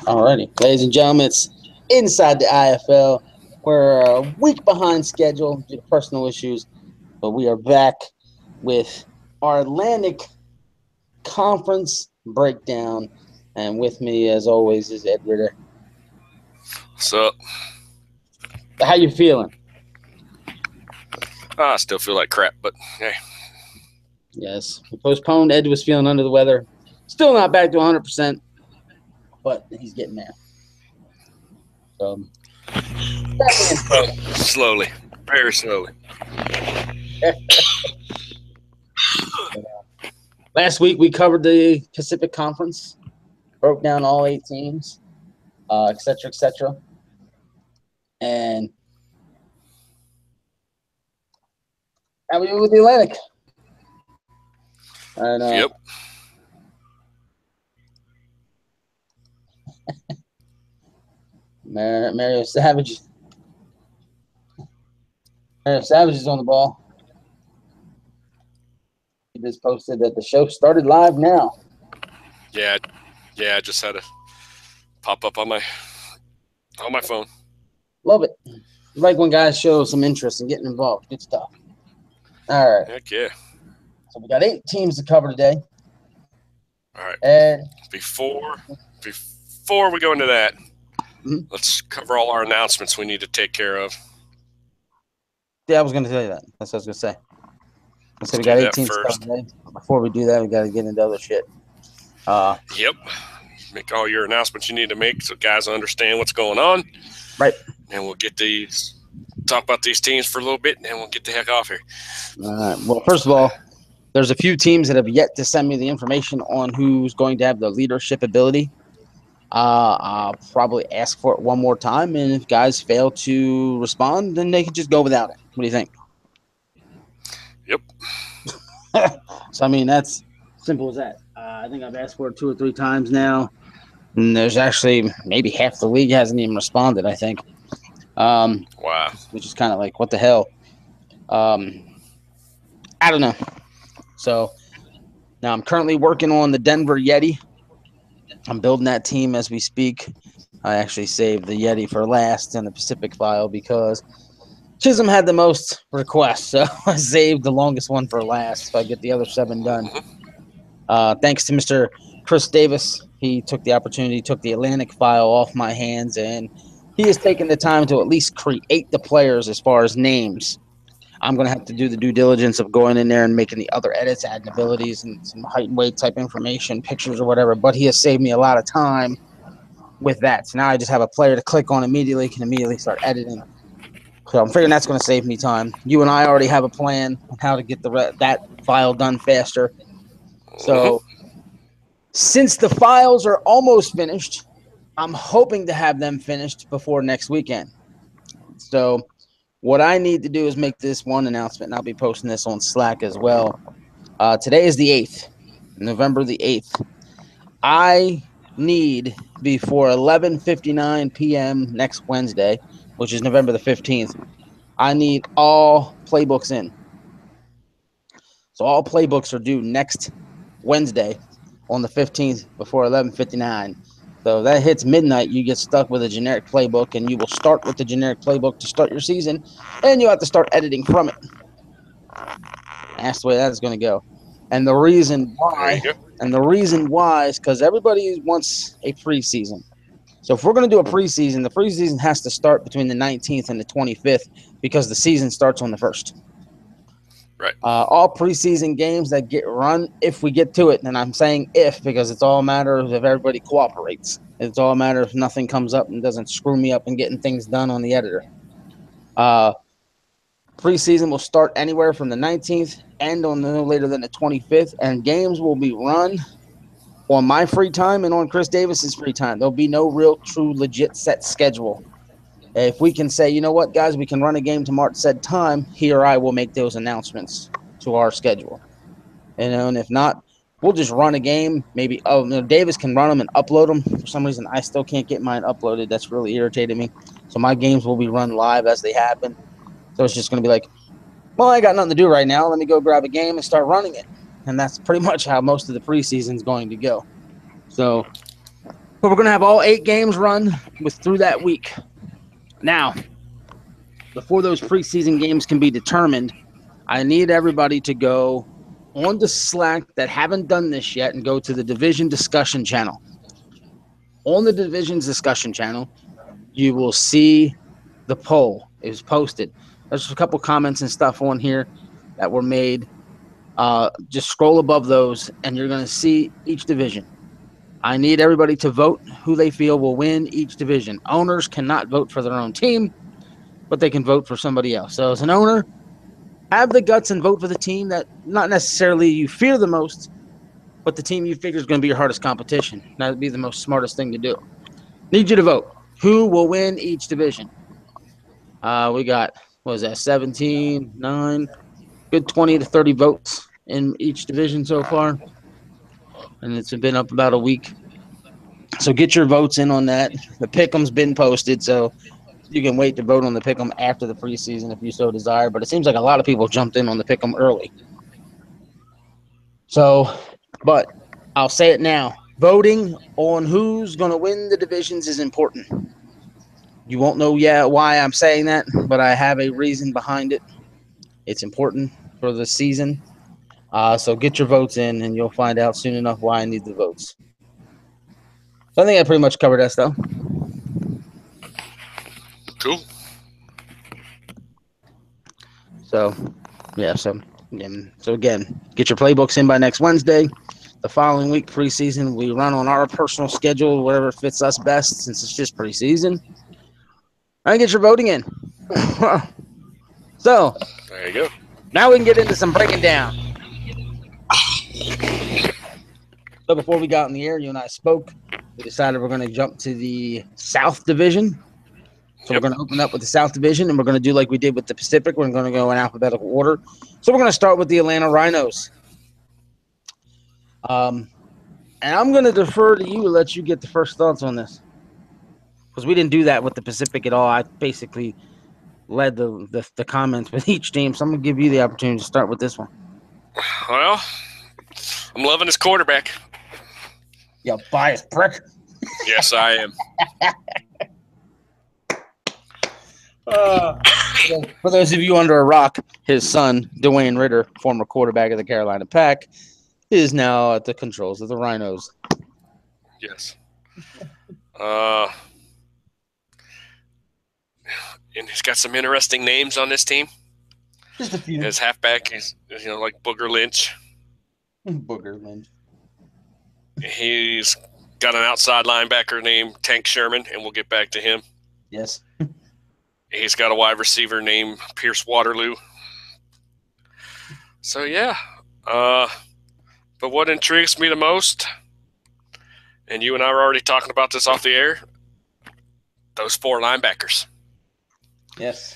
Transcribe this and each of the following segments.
Alrighty, ladies and gentlemen, it's inside the IFL. We're a week behind schedule due to personal issues, but we are back with our Atlantic Conference breakdown. And with me, as always, is Ed Ritter. So How you feeling? I still feel like crap, but hey, Yes, we postponed. Ed was feeling under the weather. Still not back to 100%, but he's getting there. So, that being slowly, very slowly. said, last week we covered the Pacific Conference, broke down all 8 teams, et cetera, et cetera. And how we do with the Atlantic? And Yep. Mario Savage. Mario Savage is on the ball. He just posted that the show started live now. Yeah, yeah. I just had to pop up on my phone. Love it. Like when guys show some interest in getting involved. Good stuff. All right. Heck yeah. So we got 8 teams to cover today. All right. And Before we go into that, Mhm. let's cover all our announcements we need to take care of. Yeah, I was going to tell you that. That's what I was going to say. So we got 8 teams to cover today. Before we do that, we got to get into other shit. Yep. Make all your announcements you need to make so guys understand what's going on. Right. And we'll talk about these teams for a little bit, and then we'll get the heck off here. All right. Well, first of all, there's a few teams that have yet to send me the information on who's going to have the leadership ability. I'll probably ask for it one more time, and if guys fail to respond, then they can just go without it. What do you think? Yep. So, I mean, that's simple as that. I think I've asked for it 2 or 3 times now, and there's actually maybe half the league hasn't even responded, I think. Wow. Which is kind of like, what the hell? I don't know. So, now I'm currently working on the Denver Yeti. I'm building that team as we speak. I actually saved the Yeti for last in the Pacific file because Chisholm had the most requests, so I saved the longest one for last so I get the other 7 done. Thanks to Mr. Chris Davis, he took the opportunity, took the Atlantic file off my hands, and he has taken the time to at least create the players as far as names. I'm going to have to do the due diligence of going in there and making the other edits, adding abilities and some height and weight type information, pictures or whatever. But he has saved me a lot of time with that. So now I just have a player to click on immediately, can immediately start editing. So I'm figuring that's going to save me time. You and I already have a plan on how to get that file done faster. So since the files are almost finished, I'm hoping to have them finished before next weekend. So what I need to do is make this one announcement, and I'll be posting this on Slack as well. Today is the 8th, November the 8th. I need before 11:59 p.m. next Wednesday, which is November the 15th, I need all playbooks in. So all playbooks are due next Wednesday on the 15th before 11:59. So that hits midnight, you get stuck with a generic playbook, and you will start with the generic playbook to start your season, and you have to start editing from it. That's the way that's going to go. And the reason why, is because everybody wants a preseason. So if we're going to do a preseason, the preseason has to start between the 19th and the 25th because the season starts on the 1st. Right. All preseason games that get run, if we get to it, and I'm saying if because it's all a matter of if everybody cooperates. It's all a matter if nothing comes up and doesn't screw me up in getting things done on the editor. Preseason will start anywhere from the 19th and on no later than the 25th, and games will be run on my free time and on Chris Davis's free time. There'll be no real, true, legit set schedule. If we can say, you know what, guys, we can run a game tomorrow at said time, he or I will make those announcements to our schedule. And if not, we'll just run a game. Maybe, Davis can run them and upload them. For some reason, I still can't get mine uploaded. That's really irritated me. So my games will be run live as they happen. So it's just going to be like, well, I got nothing to do right now. Let me go grab a game and start running it. And that's pretty much how most of the preseason is going to go. So But we're going to have all 8 games run through that week. Now, before those preseason games can be determined, I need everybody to go on to Slack that haven't done this yet and go to the division discussion channel. On the divisions discussion channel, you will see the poll. It was posted. There's a couple comments and stuff on here that were made. Just scroll above those, and you're going to see each division. I need everybody to vote who they feel will win each division. Owners cannot vote for their own team, but they can vote for somebody else. So as an owner, have the guts and vote for the team that not necessarily you fear the most, but the team you figure is going to be your hardest competition. That would be the most smartest thing to do. Need you to vote. Who will win each division? We got, what was that, 17, 9, good 20 to 30 votes in each division so far. And it's been up about a week. So get your votes in on that. The pick'em's been posted, so you can wait to vote on the pick'em after the preseason if you so desire. But it seems like a lot of people jumped in on the pick'em early. So, but I'll say it now. Voting on who's going to win the divisions is important. You won't know yet why I'm saying that, but I have a reason behind it. It's important for the season. So get your votes in, and you'll find out soon enough why I need the votes. So I think I pretty much covered that stuff. Cool. So, yeah. So again, get your playbooks in by next Wednesday. The following week, preseason, we run on our personal schedule, whatever fits us best, since it's just preseason. And get your voting in. So, there you go. Now we can get into some breaking down. So before we got in the air, you and I spoke. We decided we're going to jump to the South Division. So we're going to open up with the South Division, and we're going to do like we did with the Pacific. We're going to go in alphabetical order. So we're going to start with the Atlanta Rhinos. And I'm going to defer to you and let you get the first thoughts on this. Because we didn't do that with the Pacific at all. I basically led the comments with each team. So I'm going to give you the opportunity to start with this one. Well, I'm loving his quarterback. You biased prick. Yes, I am. For those of you under a rock, his son, Dwayne Ritter, former quarterback of the Carolina Pack, is now at the controls of the Rhinos. Yes. And he's got some interesting names on this team. Just a few. His halfback is, like Booger Lynch. Booger Lynch. He's got an outside linebacker named Tank Sherman, and we'll get back to him. Yes. He's got a wide receiver named Pierce Waterloo. So, yeah. But what intrigues me the most, and you and I were already talking about this off the air, those 4 linebackers. Yes.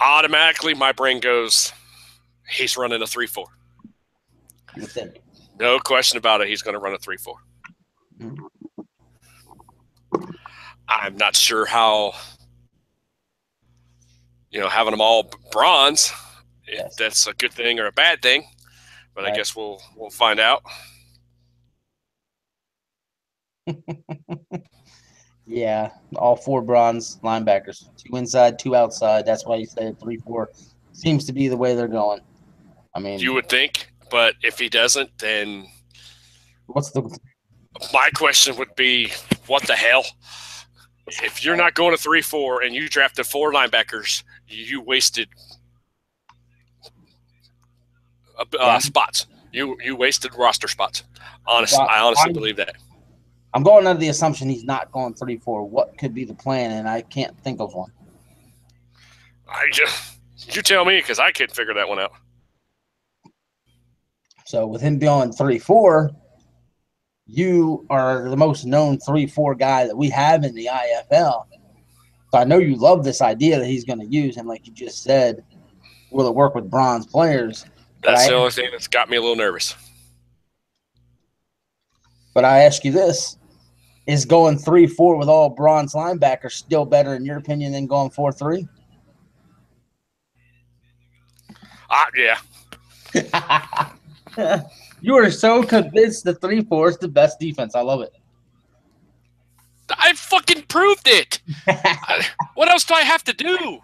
Automatically, my brain goes, he's running a 3-4. You think? No question about it. He's going to run a 3-4. Mm-hmm. I'm not sure how, having them all bronze, if that's a good thing or a bad thing, but right. I guess we'll find out. Yeah, all 4 bronze linebackers, 2 inside, 2 outside. That's why you say 3-4 seems to be the way they're going. I mean, you would think, but if he doesn't, then my question would be, what the hell? If you're not going to 3-4 and you drafted 4 linebackers, you wasted spots. You wasted roster spots. I honestly believe that. I'm going under the assumption he's not going 3-4. What could be the plan? And I can't think of one. You tell me, because I couldn't figure that one out. So with him going 3-4, you are the most known 3-4 guy that we have in the IFL. So I know you love this idea that he's going to use, and like you just said, will it work with bronze players? That's the only thing that's got me a little nervous. But I ask you this. Is going 3-4 with all bronze linebackers still better, in your opinion, than going 4-3? Yeah. You are so convinced the 3-4 is the best defense. I love it. I fucking proved it. What else do I have to do?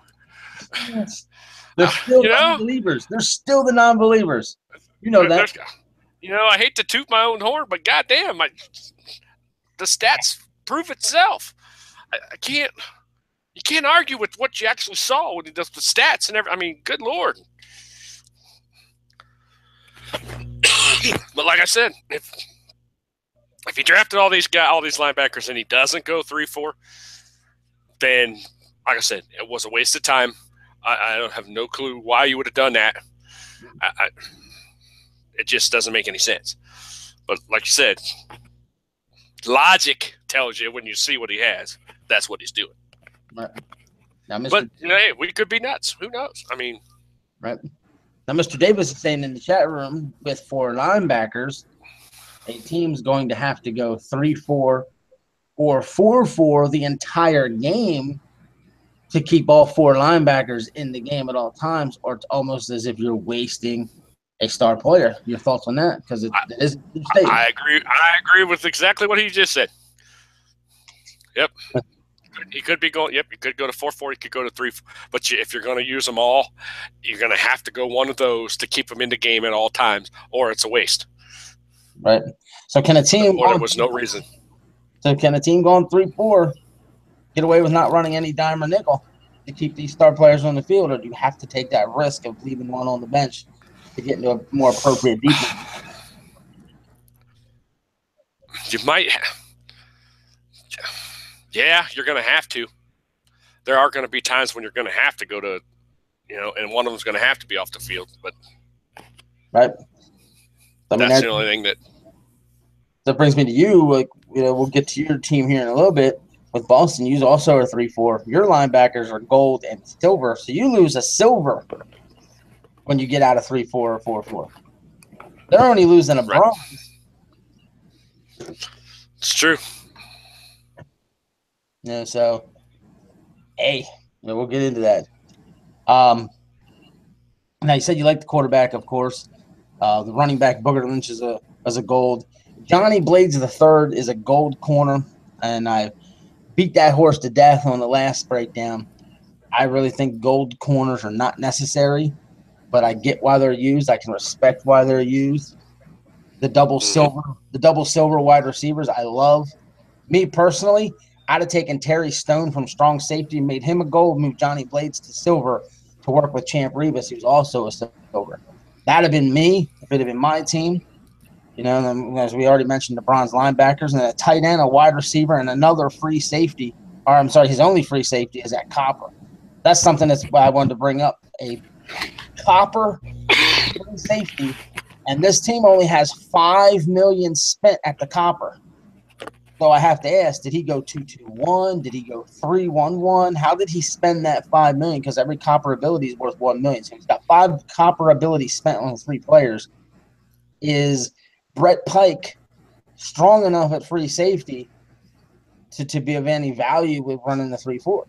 They're still non-believers. They're still the non-believers. You know that. I hate to toot my own horn, but goddamn, the stats prove itself. I can't. You can't argue with what you actually saw when he does the stats and everything. I mean, good Lord. But like I said, if he drafted all these linebackers and he doesn't go 3-4, then like I said, it was a waste of time. I don't have no clue why you would have done that. It just doesn't make any sense. But like you said, logic tells you when you see what he has, that's what he's doing. Right. Now, but hey, we could be nuts. Who knows? I mean, right. Now, Mr. Davis is saying in the chat room with 4 linebackers, a team's going to have to go 3-4 or 4-4 the entire game to keep all 4 linebackers in the game at all times, or it's almost as if you're wasting a star player. Your thoughts on that? Because it is a state. I agree. I agree with exactly what he just said. Yep. He could be going. Yep, he could go to 4-4. He could go to 3-4. But if you're going to use them all, you're going to have to go one of those to keep them in the game at all times, or it's a waste. Right. So can a team? Or there was no reason. So can a team going 3-4 get away with not running any dime or nickel to keep these star players on the field, or do you have to take that risk of leaving one on the bench to get into a more appropriate defense? You might. Yeah, you're going to have to. There are going to be times when you're going to have to go to, and one of them's going to have to be off the field. But right, that's the only thing that brings me to you. Like, we'll get to your team here in a little bit. With Boston, you also are 3-4. Your linebackers are gold and silver, so you lose a silver when you get out of 3-4 or 4-4. They're only losing a bronze. It's true. So, hey, we'll get into that. Now, you said you like the quarterback, of course. The running back, Booger Lynch, is a gold. Johnny Blades III is a gold corner, and I beat that horse to death on the last breakdown. I really think gold corners are not necessary, but I get why they're used. I can respect why they're used. The double silver wide receivers, I love. Me personally, I'd have taken Terry Stone from strong safety and made him a gold, moved Johnny Blades to silver to work with Champ Revis, who's also a silver. That'd have been me if it had been my team. As we already mentioned, the bronze linebackers and a tight end, a wide receiver, and another free safety. Or I'm sorry, his only free safety is at Copper. That's something that's why I wanted to bring up. A Copper free safety, and this team only has $5 million spent at the Copper. So I have to ask, did he go 2-2-1? Did he go 3-1-1? How did he spend that $5 million? Because every Copper ability is worth $1 million. So he's got 5 Copper abilities spent on 3 players. Is Brett Pike strong enough at free safety to be of any value with running the 3-4?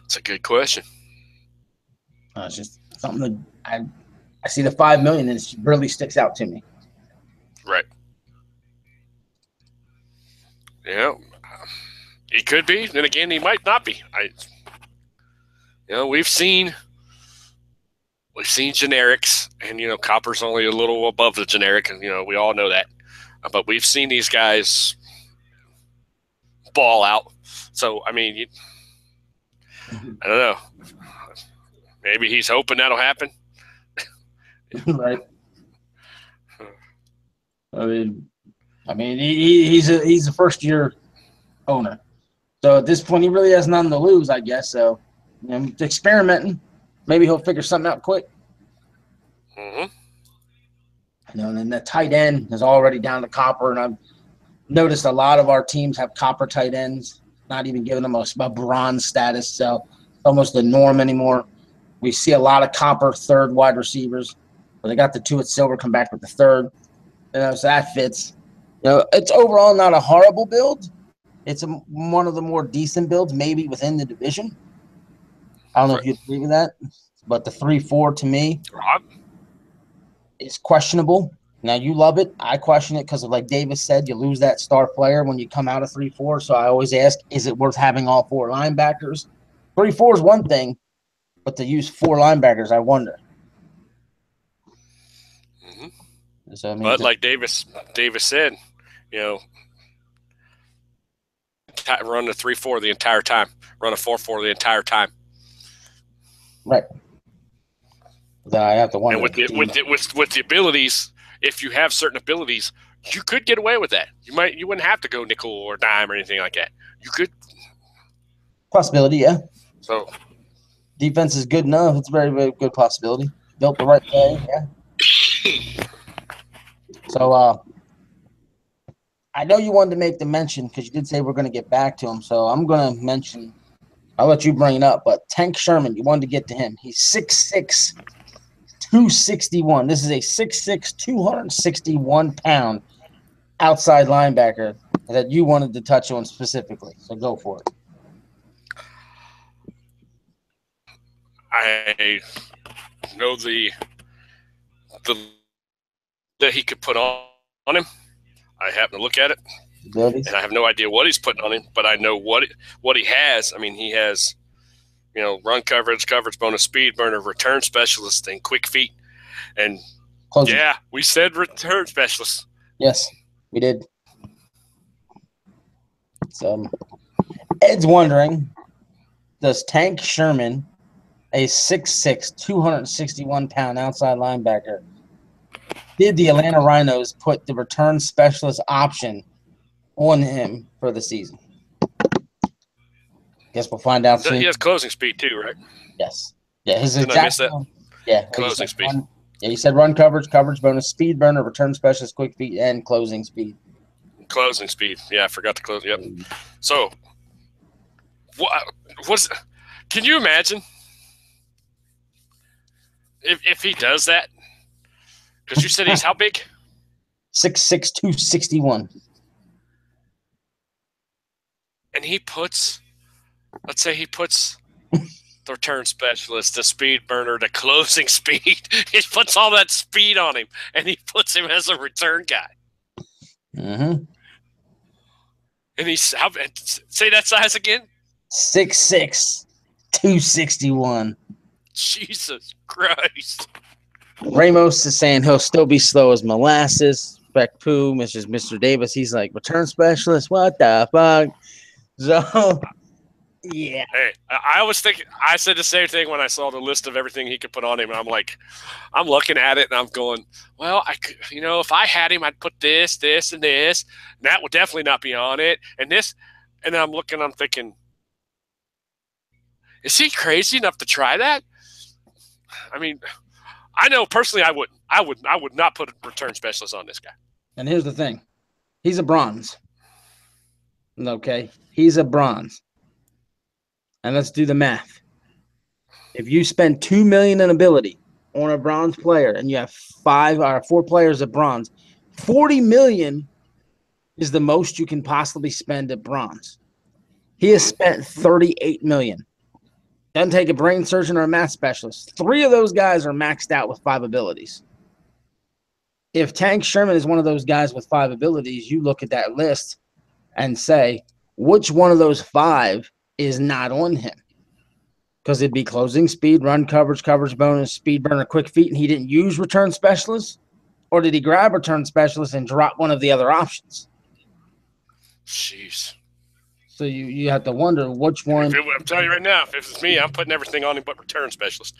It's a good question. It's just something that I see the $5 million and it really sticks out to me. Right. Yeah. He could be. Then again, he might not be. We've seen generics, and Copper's only a little above the generic, and we all know that. But we've seen these guys ball out. So I mean, I don't know. Maybe he's hoping that'll happen. Right. I mean, he's a first year owner, so at this point he really has nothing to lose, I guess. So, experimenting. Maybe he'll figure something out quick. Mm-hmm. And then the tight end is already down to Copper, and I've noticed a lot of our teams have Copper tight ends, not even giving them a bronze status. So it's almost the norm anymore. We see a lot of Copper third wide receivers. But they got the 2 at silver, come back with the 3rd. So that fits. It's overall not a horrible build. It's one of the more decent builds, maybe within the division. I don't know if you agree with that, but the 3-4 to me is questionable. Now, you love it. I question it because, like Davis said, you lose that star player when you come out of 3-4. So I always ask, is it worth having all 4 linebackers? 3-4 is one thing, but to use 4 linebackers, I wonder. Mm-hmm. So, I mean, but like Davis said, run the 3-4 the entire time, run a 4-4 the entire time. Right. Then I have to wonder. And with the abilities, if you have certain abilities, you could get away with that. You wouldn't have to go nickel or dime or anything like that. You could. Possibility, yeah. So defense is good enough. It's a very, very good possibility. Built the right way, yeah. So I know you wanted to make the mention because you did say we're going to get back to him. So I'm going to mention. I'll let you bring it up. But Tank Sherman, you wanted to get to him. He's 6'6", 261. This is a 6'6", 261-pound outside linebacker that you wanted to touch on specifically. So go for it. I know the that he could put on him. I happen to look at it, and I have no idea what he's putting on him, but I know what he has. I mean, he has, run coverage bonus, speed burner, return specialist, and quick feet. And closing. Yeah, we said return specialist. Yes, we did. So Ed's wondering, does Tank Sherman, a 6'6", 261-pound outside linebacker, did the Atlanta Rhinos put the return specialist option on him for the season? Guess we'll find out soon. He has closing speed too, right? Yes. Yeah, his exact. Did I miss that? Yeah, closing speed. Yeah, you said run coverage bonus, speed burner, return specialist, quick feet, and closing speed. Closing speed. Yeah, I forgot to close. Yep. So, can you imagine if he does that? Because you said he's how big? 6'6", 261. And let's say he puts the return specialist, the speed burner, the closing speed. He puts all that speed on him, and he puts him as a return guy. Mm-hmm. And say that size again? 6'6", 261. Jesus Christ. Ramos is saying he'll still be slow as molasses. Beck Pooh, Mr. Davis, he's like, return specialist, what the fuck? So, yeah. Hey, I was thinking, I said the same thing when I saw the list of everything he could put on him. And I'm like, I'm looking at it and I'm going, well, I could, if I had him, I'd put this, this, and this. And that would definitely not be on it. And this, and then I'm thinking, is he crazy enough to try that? I mean, I know personally I wouldn't. I would not put a return specialist on this guy. And here's the thing. He's a bronze. Okay? He's a bronze. And let's do the math. If you spend $2 million in ability on a bronze player and you have 4 players at bronze, $40 million is the most you can possibly spend at bronze. He has spent $38 million. Doesn't take a brain surgeon or a math specialist. 3 of those guys are maxed out with 5 abilities. If Tank Sherman is one of those guys with 5 abilities, you look at that list and say, which one of those 5 is not on him? Because it'd be closing speed, run coverage bonus, speed burner, quick feet, and he didn't use return specialist? Or did he grab return specialist and drop one of the other options? Jeez. So you have to wonder which one. I'm telling you right now, if it's me, I'm putting everything on him but return specialist.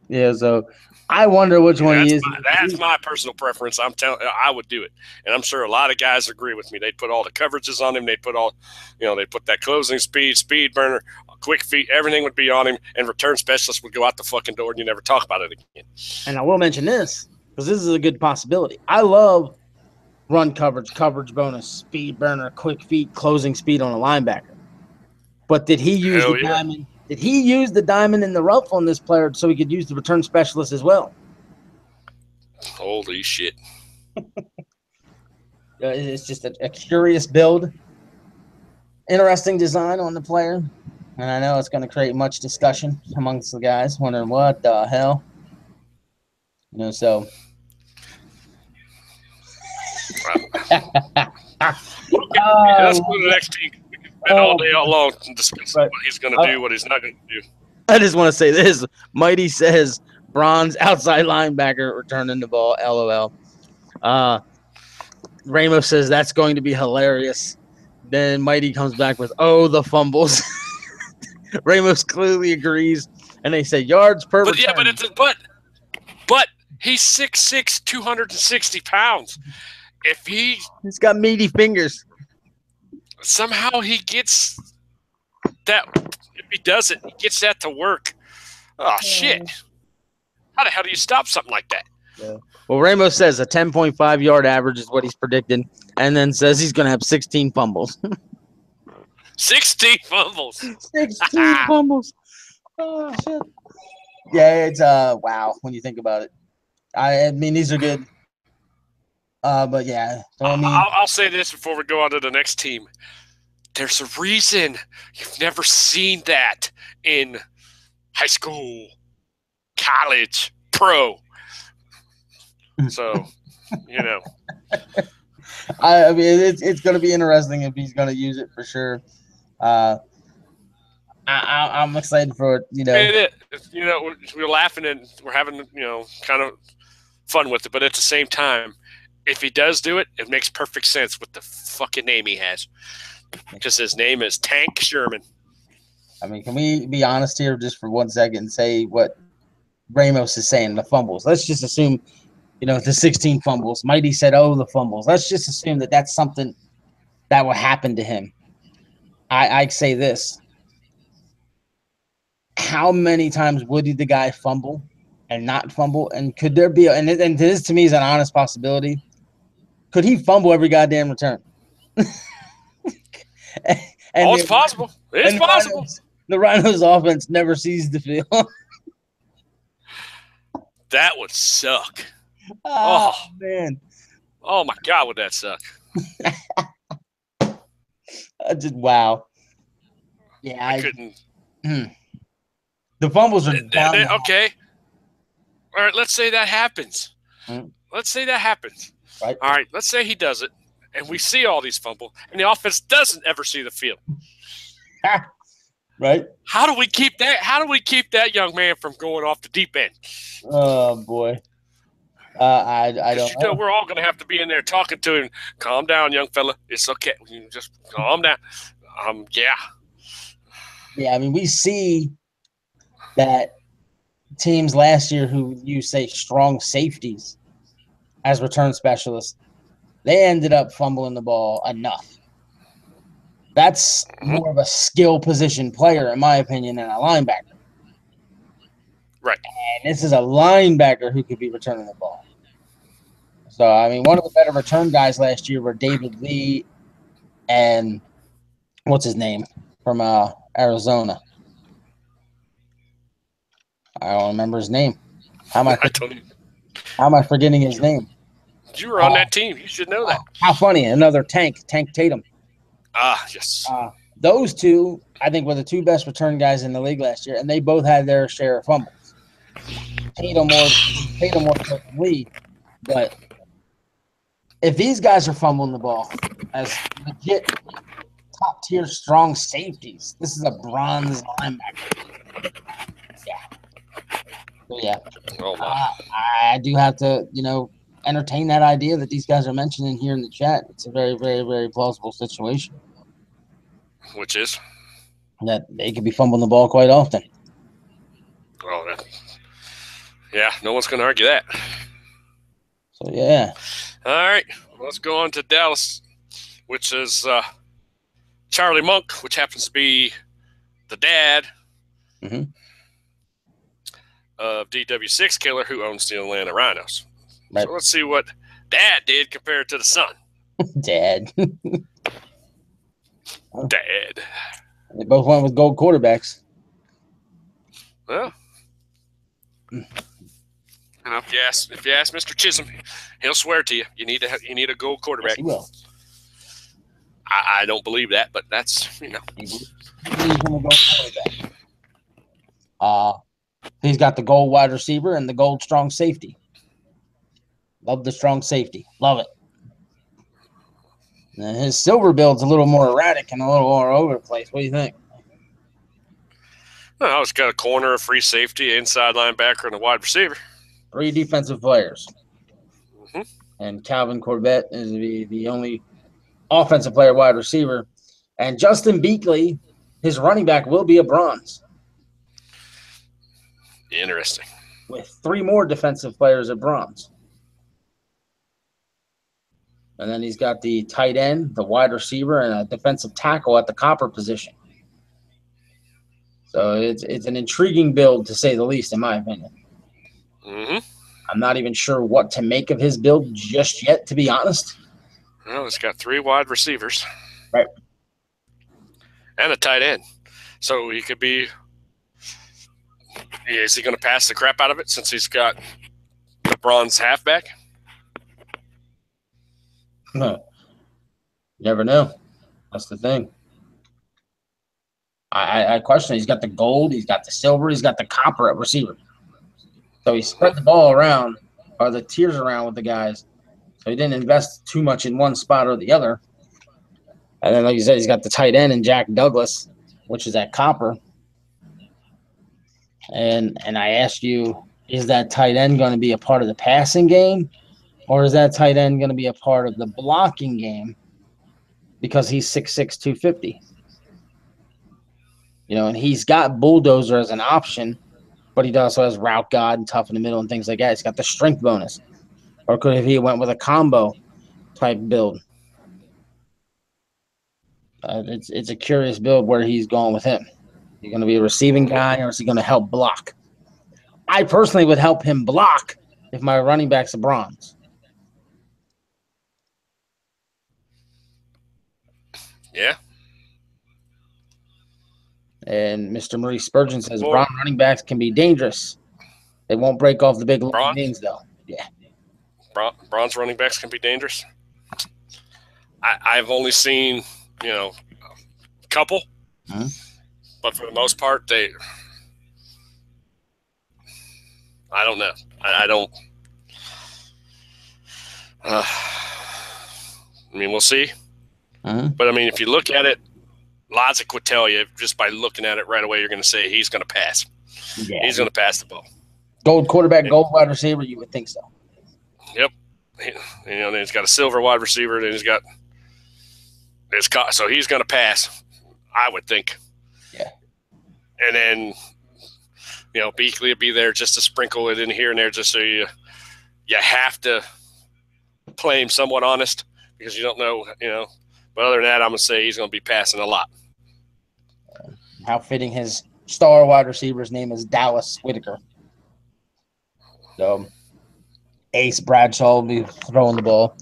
Yeah, so I wonder which one he is. That's my personal preference. I would do it, and I'm sure a lot of guys agree with me. They'd put all the coverages on him. They'd put they'd put that closing speed, speed burner, quick feet, everything would be on him, and return specialist would go out the fucking door, and you never talk about it again. And I will mention this because this is a good possibility. I love run coverage bonus, speed burner, quick feet, closing speed on a linebacker. But did he use the diamond? Did he use the diamond in the rough on this player so he could use the return specialist as well? Holy shit. It's just a curious build. Interesting design on the player. And I know it's going to create much discussion amongst the guys, wondering what the hell. So. Let's go to the next team. We can spend all day all long discussing what he's going to do, what he's not going to do. I just want to say this. Mighty says bronze outside linebacker returning the ball. LOL. Ramos says that's going to be hilarious. Then Mighty comes back with, the fumbles. Ramos clearly agrees, and they say yards per return. Yeah, but he's 6'6", 260 pounds. If he's got meaty fingers. Somehow he gets that. If he does it, he gets that to work. Oh, shit. How the hell do you stop something like that? Yeah. Well, Ramos says a 10.5 yard average is what he's predicting, and then says he's going to have 16 fumbles. 16 fumbles. 16 fumbles. Oh, shit. Yeah, it's wow when you think about it. I mean, these are good. But yeah, I'll say this before we go on to the next team. There's a reason you've never seen that in high school, college, pro. So, I mean, it's going to be interesting if he's going to use it for sure. I'm excited for it. We're laughing and we're having kind of fun with it, but at the same time, if he does do it, it makes perfect sense with the fucking name he has. Because his name is Tank Sherman. I mean, can we be honest here just for 1 second and say what Ramos is saying, the fumbles? Let's just assume, the 16 fumbles. Mighty said, the fumbles. Let's just assume that that's something that will happen to him. I'd say this. How many times would the guy fumble and not fumble? And could there be – and this to me is an honest possibility. Could he fumble every goddamn return? It's possible. It's possible. The Rhinos' offense never sees the field. That would suck. Oh, man. Oh, my God, would that suck? Wow. Yeah, I couldn't. The fumbles are okay. All right, let's say that happens. Let's say that happens. Right. All right, let's say he does it, and we see all these fumbles, and the offense doesn't ever see the field. Right. How do we keep that? How do we keep that young man from going off the deep end? Oh boy. I don't know. We're all going to have to be in there talking to him. Calm down, young fella. It's okay. You just calm down. Yeah. Yeah, I mean, we see that teams last year who you say strong safeties as return specialists, they ended up fumbling the ball enough. That's more of a skill position player, in my opinion, than a linebacker. Right. And this is a linebacker who could be returning the ball. So, I mean, one of the better return guys last year were David Lee and what's his name from Arizona. I don't remember his name. How am I forgetting his name? You were on that team. You should know that. How funny. Another Tank Tatum. Yes. Those two, I think, were the two best return guys in the league last year, and they both had their share of fumbles. Tatum more than Lee. But if these guys are fumbling the ball as legit top-tier strong safeties, this is a bronze linebacker. Yeah. So, yeah. I do have to, entertain that idea that these guys are mentioning here in the chat. It's a very, very, very plausible situation. Which is? That they could be fumbling the ball quite often. Oh, yeah, no one's going to argue that. So, yeah. All right, let's go on to Dallas, which is Charlie Monk, which happens to be the dad of DW6 Killer, who owns the Atlanta Rhinos. Right. So let's see what Dad did compared to the son. Dad. Dad. They both went with gold quarterbacks. Well, if you ask Mr. Chisholm, he'll swear to you. You need a gold quarterback. Yes, he will. I don't believe that, but that's He's going to go quarterback. He's got the gold wide receiver and the gold strong safety. Love the strong safety. Love it. And his silver build's a little more erratic and a little more over the place. What do you think? No, it's got a corner, a free safety, inside linebacker, and a wide receiver. 3 defensive players. Mm-hmm. And Calvin Corbett is the only offensive player wide receiver. And Justin Beakley, his running back, will be a bronze. Interesting. With 3 more defensive players at bronze. And then he's got the tight end, the wide receiver, and a defensive tackle at the copper position. So it's an intriguing build, to say the least, in my opinion. Mm-hmm. I'm not even sure what to make of his build just yet, to be honest. Well, it's got 3 wide receivers. Right. And a tight end. So he could be – is he going to pass the crap out of it since he's got the bronze halfback? Never know. That's the thing. I question it. He's got the gold, he's got the silver, he's got the copper at receiver. So he spread the ball around, or the tiers around with the guys. So he didn't invest too much in one spot or the other. And then, like you said, he's got the tight end and Jack Douglas, which is at copper. And I asked you, is that tight end going to be a part of the passing game, or is that tight end going to be a part of the blocking game? Because he's 6'6", 250. And he's got bulldozer as an option, but he also has route god and tough in the middle and things like that. He's got the strength bonus. Or could have he went with a combo type build? It's a curious build where he's going with him. He's going to be a receiving guy, or is he going to help block? I personally would help him block if my running back's a bronze. Yeah. And Mr. Marie Spurgeon says bronze running backs can be dangerous. They won't break off the big names, though. Yeah. Bronze running backs can be dangerous. I've only seen, a couple. Mm-hmm. But for the most part, I don't know. I don't. We'll see. Mm-hmm. But, if you look at it, logic would tell you, just by looking at it right away, you're going to say he's going to pass. Yeah. He's going to pass the ball. Gold quarterback, gold wide receiver, you would think so. Yep. Then he's got a silver wide receiver, then he's got his – so he's going to pass, I would think. Yeah. And then, Beakley will be there just to sprinkle it in here and there just so you have to play him somewhat honest because you don't know, But other than that, I'm going to say he's going to be passing a lot. How fitting his star wide receiver's name is Dallas Whitaker. So, Ace Bradshaw will be throwing the ball.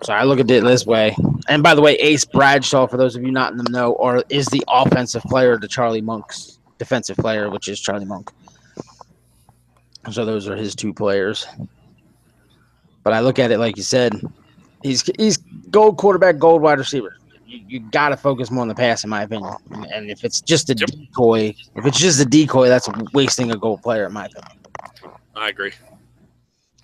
So I look at it this way. And by the way, Ace Bradshaw, for those of you not in the know, is the offensive player to Charlie Monk's defensive player, which is Charlie Monk. So those are his 2 players. But I look at it like you said, he's gold quarterback, gold wide receiver. You got to focus more on the pass, in my opinion. And if it's just a decoy, that's wasting a gold player, in my opinion. I agree.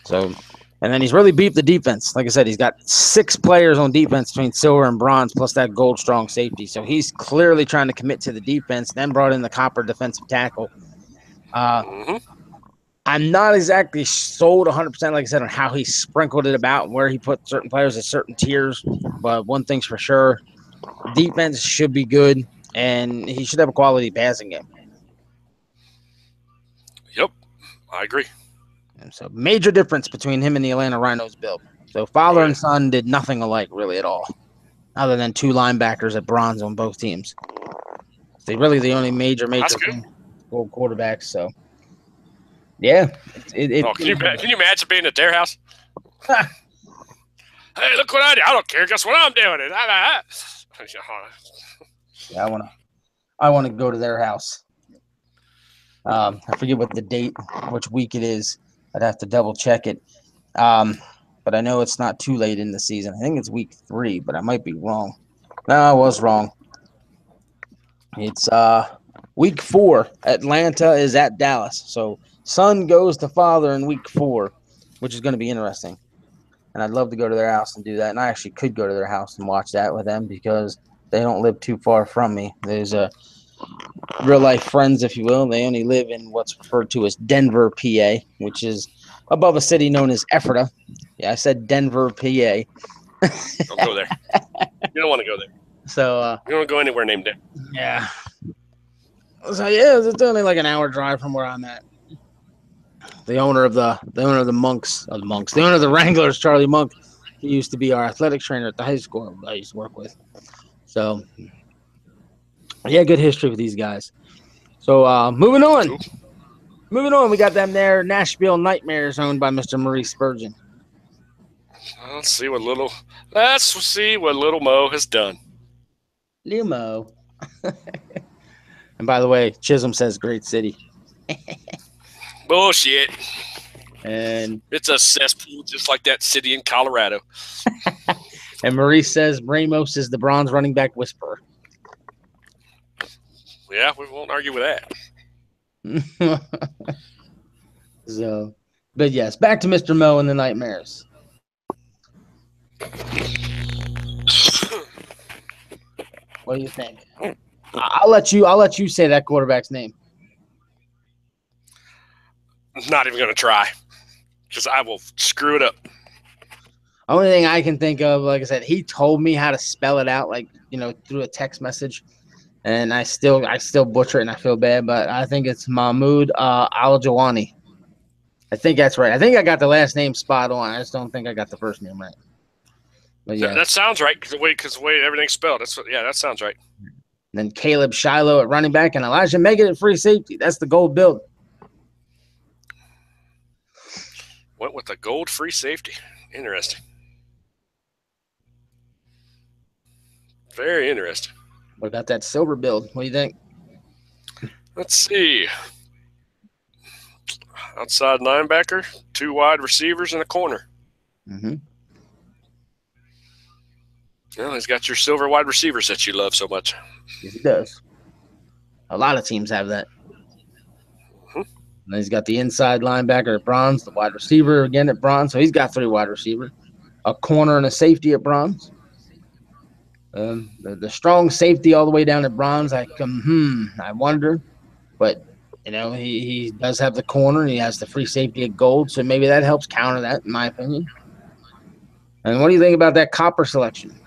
So, and then he's really beefed the defense. Like I said, he's got 6 players on defense between silver and bronze, plus that gold strong safety. So he's clearly trying to commit to the defense, then brought in the copper defensive tackle. I'm not exactly sold 100%, like I said, on how he sprinkled it about and where he put certain players at certain tiers. But one thing's for sure, defense should be good, and he should have a quality passing game. Yep, I agree. And so major difference between him and the Atlanta Rhinos build. So father and son did nothing alike really at all, other than 2 linebackers at bronze on both teams. So really the only major thing, gold quarterbacks. So yeah. Can you imagine being at their house? Hey, look what I did. I don't care. Guess what I'm doing? Yeah, I want to go to their house. I forget what the date, which week it is. I'd have to double check it. But I know it's not too late in the season. I think it's week 3, but I might be wrong. No, I was wrong. It's week 4. Atlanta is at Dallas. So son goes to father in week 4. which is going to be interesting. And I'd love to go to their house and do that. And I actually could go to their house and watch that with them because they don't live too far from me. There's a real life friends, if you will. They only live in what's referred to as Denver, PA, which is above a city known as Ephrata. Yeah, I said Denver, PA. Don't go there. You don't want to go there. So you don't want to go anywhere named Denver. Yeah. So yeah, it's only like an hour drive from where I'm at. The owner of the Wranglers, Charlie Monk, he used to be our athletic trainer at the high school I used to work with. So yeah, good history with these guys. So moving on. Ooh. Moving on, we got them there. Nashville Nightmares, owned by Mr. Maurice Spurgeon. Let's see what little Mo has done. Little Mo. And by the way, Chisholm says great city. Bullshit. And it's a cesspool just like that city in Colorado. And Maurice says Ramos is the bronze running back whisperer. Yeah, we won't argue with that. So, but yes, back to Mr. Mo and the Nightmares. What do you think? I'll let you say that quarterback's name. I'm not even going to try because I will screw it up. Only thing I can think of, like I said, he told me how to spell it out, like, through a text message, and I still butcher it, and I feel bad, but I think it's Mahmoud Al-Jawani. I think that's right. I think I got the last name spot on. I just don't think I got the first name right. But yeah, that sounds right because the way everything's spelled. That sounds right. And then Caleb Shiloh at running back and Elijah Megan at free safety. That's the gold build. Went with the gold free safety. Interesting. Very interesting. What about that silver build? What do you think? Let's see. Outside linebacker, 2 wide receivers, and a corner. Mm-hmm. Well, he's got your silver wide receivers that you love so much. Yes, he does. A lot of teams have that. Mm-hmm. And he's got the inside linebacker at bronze, the wide receiver again at bronze. So he's got 3 wide receivers, a corner and a safety at bronze. The strong safety all the way down at bronze. I wonder, but he does have the corner and he has the free safety at gold, so maybe that helps counter that, in my opinion. And what do you think about that copper selection?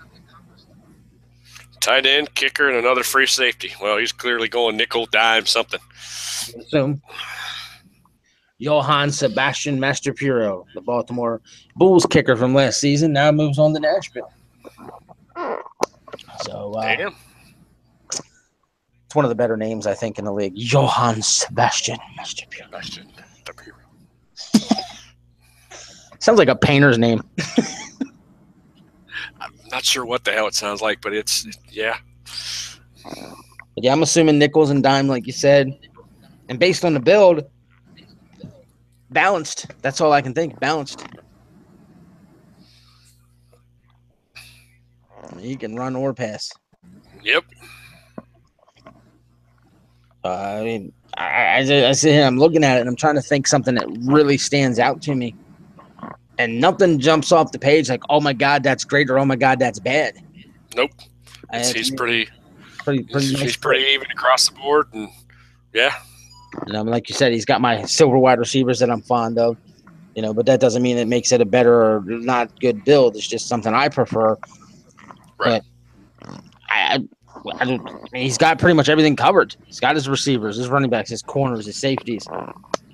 Tight end, kicker, and another free safety. Well, he's clearly going nickel, dime, something. Assume. Johann Sebastian Mastrapuro, the Baltimore Bulls kicker from last season, now moves on to Nashville. So, damn. It's one of the better names, I think, in the league. Johann Sebastian Mastrapuro. Sounds like a painter's name. I'm not sure what the hell it sounds like, but yeah. But yeah, I'm assuming nickels and dime, like you said. And based on the build, balanced. That's all I can think. Balanced. He can run or pass. Yep. I mean, I sit here, I'm looking at it, and I'm trying to think something that really stands out to me. And nothing jumps off the page like, oh, my God, that's great, or oh, my God, that's bad. Nope. He's pretty even across the board. And, yeah. And like you said, he's got my silver wide receivers that I'm fond of. But that doesn't mean it makes it a better or not good build. It's just something I prefer. Right. But he's got pretty much everything covered. He's got his receivers, his running backs, his corners, his safeties.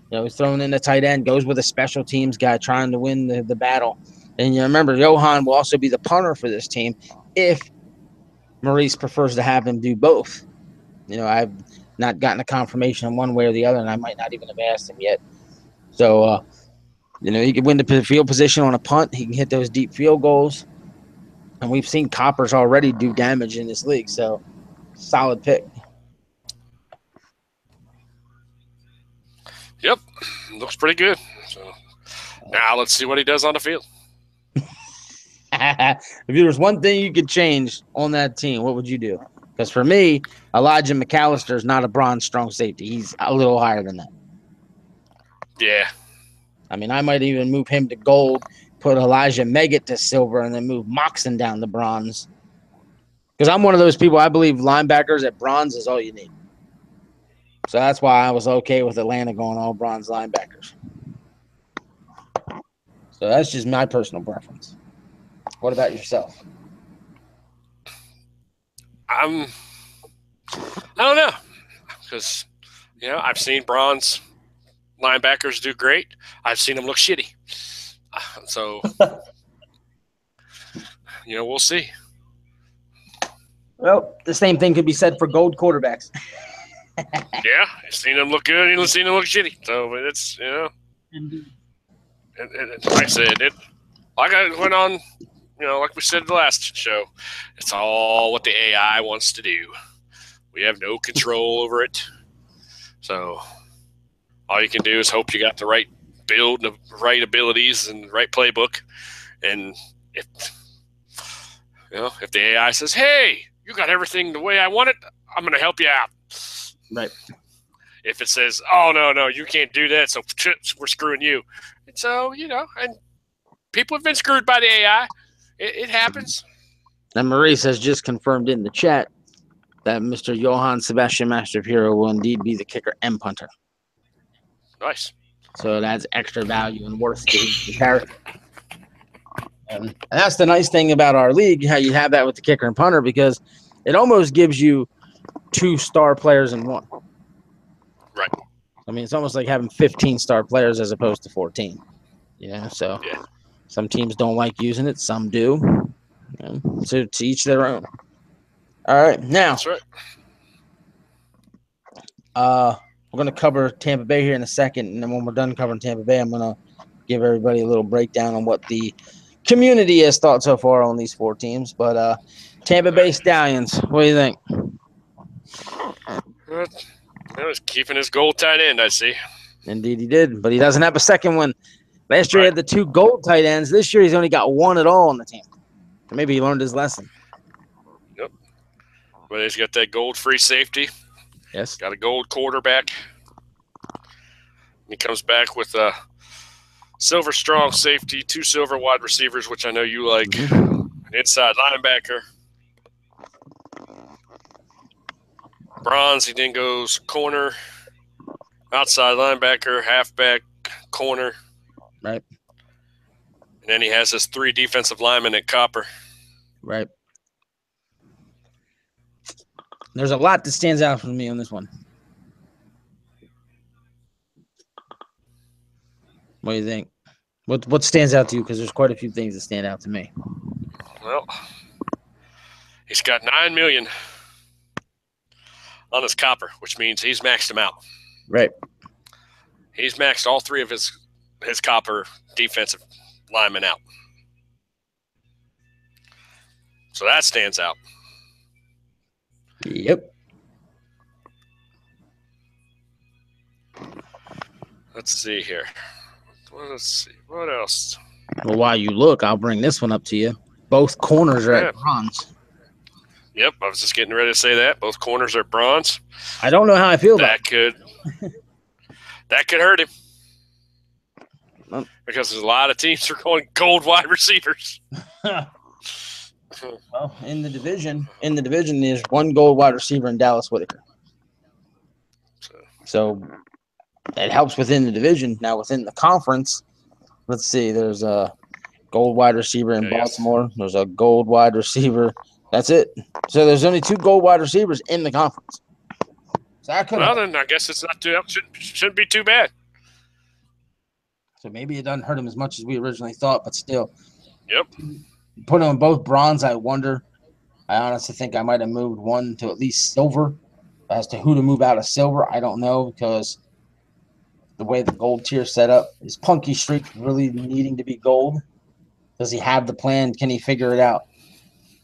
He's thrown in the tight end, goes with a special teams guy trying to win the battle. And remember, Johan will also be the punter for this team if Maurice prefers to have him do both. I've not gotten a confirmation on one way or the other, and I might not even have asked him yet. So, he can win the field position on a punt. He can hit those deep field goals. And we've seen Coppers already do damage in this league, so solid pick. Yep, looks pretty good. So now let's see what he does on the field. If there was one thing you could change on that team, what would you do? Because for me, Elijah McAllister is not a bronze strong safety. He's a little higher than that. Yeah. I mean, I might even move him to gold, put Elijah Meggett to silver, and then move Moxon down to bronze. Because I'm one of those people, I believe linebackers at bronze is all you need. So that's why I was okay with Atlanta going all bronze linebackers. So that's just my personal preference. What about yourself? I don't know, because I've seen bronze linebackers do great. I've seen them look shitty. So we'll see. Well, the same thing could be said for gold quarterbacks. Yeah, I've seen them look good. You've seen them look shitty. So it's like I said, like I went on. Like we said in the last show, it's all what the AI wants to do. We have no control over it. So all you can do is hope you got the right build, the right abilities, and the right playbook. And if the AI says, "Hey, you got everything the way I want it," I'm going to help you out. Right. If it says, "Oh, no, you can't do that, so we're screwing you." And so, and people have been screwed by the AI. It happens. And Maurice has just confirmed in the chat that Mr. Johann Sebastian Master of Hero will indeed be the kicker and punter. Nice. So that's extra value and worth to the character. And that's the nice thing about our league, how you have that with the kicker and punter, because it almost gives you 2 star players in one. Right. I mean, it's almost like having 15 star players as opposed to 14. So yeah. Some teams don't like using it, some do. So to each their own. All right, now. That's right. We're going to cover Tampa Bay here in a second, and then when we're done covering Tampa Bay, I'm going to give everybody a little breakdown on what the community has thought so far on these 4 teams. But Tampa Bay Stallions, what do you think? He was keeping his gold tight end, I see. Indeed he did, but he doesn't have a second one. Last year he had the 2 gold tight ends. This year he's only got 1 at all on the team. Maybe he learned his lesson. Yep. But he's got that gold free safety. Yes. Got a gold quarterback. He comes back with a silver strong safety, 2 silver wide receivers, which I know you like, an inside linebacker. Bronze, he then goes corner, outside linebacker, halfback, corner. Right. And then he has his 3 defensive linemen at copper. Right. There's a lot that stands out for me on this one. What do you think? What stands out to you? Because there's quite a few things that stand out to me. Well, he's got $9 million on his copper, which means he's maxed him out. Right. He's maxed all 3 of his copper defensive linemen out. So that stands out. Yep. Let's see here. Let's see. What else? Well, while you look, I'll bring this one up to you. Both corners are at bronze. Yep, I was just getting ready to say that. Both corners are bronze. I don't know how I feel about that could hurt him. Because there's a lot of teams are going gold wide receivers. Well, in the division, there's 1 gold wide receiver in Dallas Whitaker. So it helps within the division. Now within the conference, let's see. There's a gold wide receiver in Baltimore. Yes. There's a gold wide receiver. That's it. So there's only 2 gold wide receivers in the conference. So then I guess it's not shouldn't be too bad. So maybe it doesn't hurt him as much as we originally thought, but still. Yep. Put him both bronze, I wonder. I honestly think I might have moved one to at least silver. As to who to move out of silver, I don't know, because the way the gold tier set up, is Punky Streak really needing to be gold? Does he have the plan? Can he figure it out?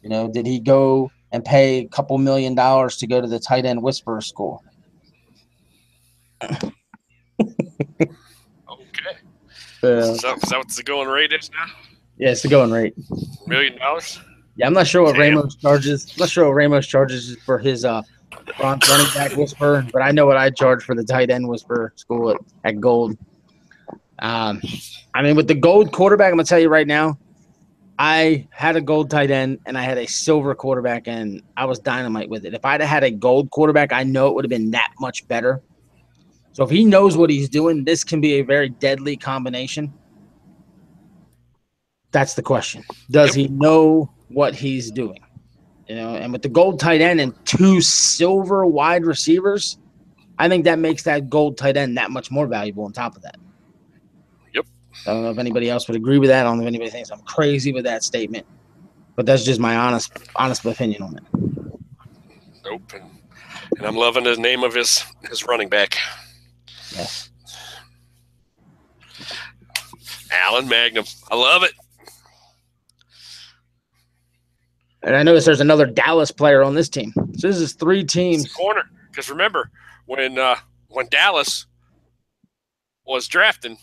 Did he go and pay a couple $1 million to go to the tight end whisperer school? Okay. Is that what the going rate is now? Yeah, it's the going rate. $1 million? Yeah, I'm not sure what Ramos charges. I'm not sure what Ramos charges for his bronze running back whisperer, but I know what I charge for the tight end whisperer school at gold. I mean, with the gold quarterback, I'm going to tell you right now, I had a gold tight end and I had a silver quarterback, and I was dynamite with it. If I'd have had a gold quarterback, I know it would have been that much better. So if he knows what he's doing, this can be a very deadly combination. That's the question. Does he know what he's doing? You know, and with the gold tight end and 2 silver wide receivers, I think that makes that gold tight end that much more valuable on top of that. Yep. I don't know if anybody else would agree with that. I don't know if anybody thinks I'm crazy with that statement, but that's just my honest opinion on it. Nope. And I'm loving the name of his running back. Yes. Allen Magnum. I love it. And I notice there's another Dallas player on this team. So this is 3 teams. It's the corner. Because remember, when Dallas was drafting,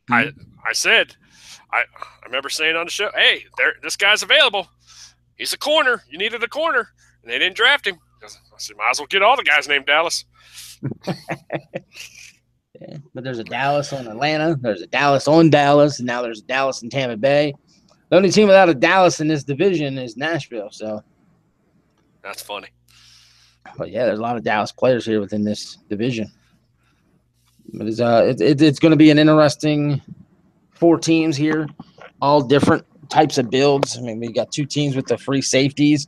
I said, I remember saying on the show, hey, this guy's available. He's a corner. You needed a corner. And they didn't draft him. I said, might as well get all the guys named Dallas. Yeah, but there's a Dallas on Atlanta. There's a Dallas on Dallas. And now there's a Dallas in Tampa Bay. The only team without a Dallas in this division is Nashville. So that's funny. But yeah, there's a lot of Dallas players here within this division. But it's going to be an interesting 4 teams here, all different types of builds. I mean, we got 2 teams with the free safeties.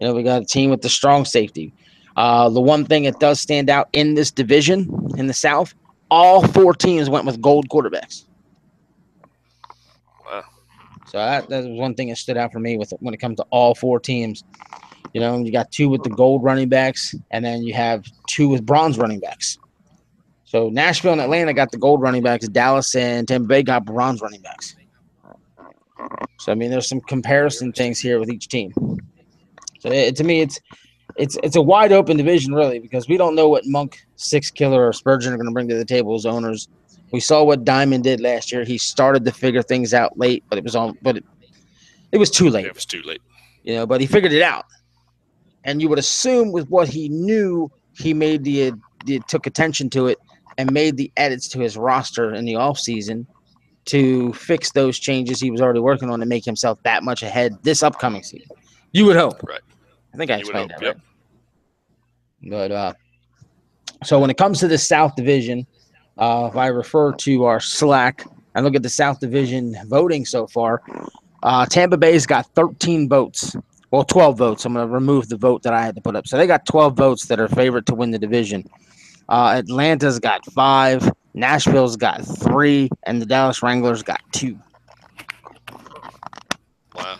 You know, we got a team with the strong safety. The one thing that does stand out in this division in the South, all 4 teams went with gold quarterbacks. Wow. So that was one thing that stood out for me when it comes to all 4 teams. You know, you got 2 with the gold running backs, and then you have 2 with bronze running backs. So Nashville and Atlanta got the gold running backs. Dallas and Tampa Bay got bronze running backs. So I mean, there's some comparison things here with each team. So to me, it's a wide open division really, because we don't know what Monk, Six Killer, or Spurgeon are going to bring to the table as owners. We saw what Diamond did last year. He started to figure things out late, but it was too late. It was too late. You know, but he figured it out. And you would assume with what he knew, he took attention to it and made the edits to his roster in the offseason to fix those changes he was already working on to make himself that much ahead this upcoming season. You would hope. Right. I think I explained that, yep. Right? But so when it comes to the South Division, if I refer to our Slack and look at the South Division voting so far, Tampa Bay's got 13 votes. Well, 12 votes. I'm going to remove the vote that I had to put up. So they got 12 votes that are favorite to win the division. Atlanta's got 5. Nashville's got 3. And the Dallas Wranglers got 2. Wow.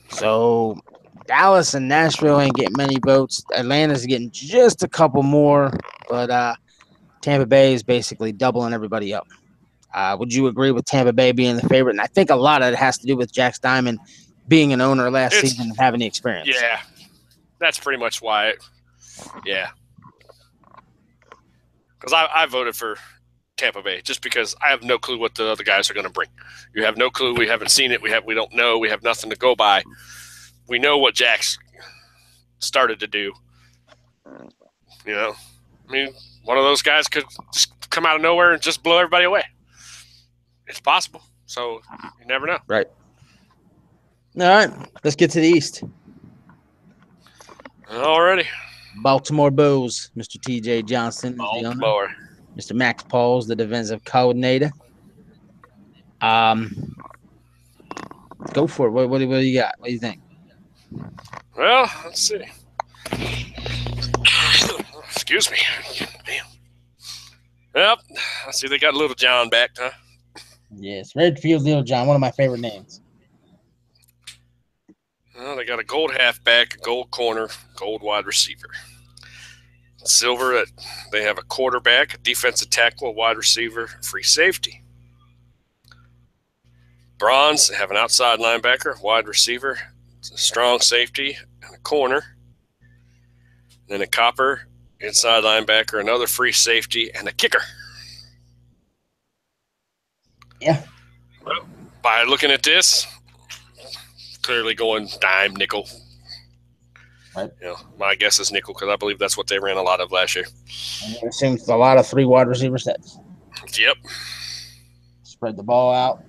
So Dallas and Nashville ain't getting many votes. Atlanta's getting just a couple more. But Tampa Bay is basically doubling everybody up. Would you agree with Tampa Bay being the favorite? And I think a lot of it has to do with Jax Diamond being an owner last season and having the experience. Yeah, that's pretty much why. Yeah. Because I voted for Tampa Bay just because I have no clue what the other guys are going to bring. You have no clue. We haven't seen it. We don't know. We have nothing to go by. We know what Jax started to do. You know, I mean, one of those guys could just come out of nowhere and just blow everybody away. It's possible. So you never know. Right. All right, let's get to the East. Alrighty. Baltimore Bulls, Mr. T.J. Johnson, Baltimore. Mr. Max Pauls, the defensive coordinator. Go for it. What do you got? What do you think? Well, let's see. Excuse me. Damn. Well, I see they got Little John back, huh? Yes, Redfield Little John, one of my favorite names. Well, they got a gold halfback, a gold corner, gold wide receiver. Silver, they have a quarterback, a defensive tackle, a wide receiver, free safety. Bronze, they have an outside linebacker, wide receiver, a strong safety, and a corner. Then a copper, inside linebacker, another free safety, and a kicker. Yeah. Well, by looking at this, clearly going dime, nickel. Right. You know, my guess is nickel because I believe that's what they ran a lot of last year. It seems a lot of 3 wide receiver sets. Yep. spread the ball out,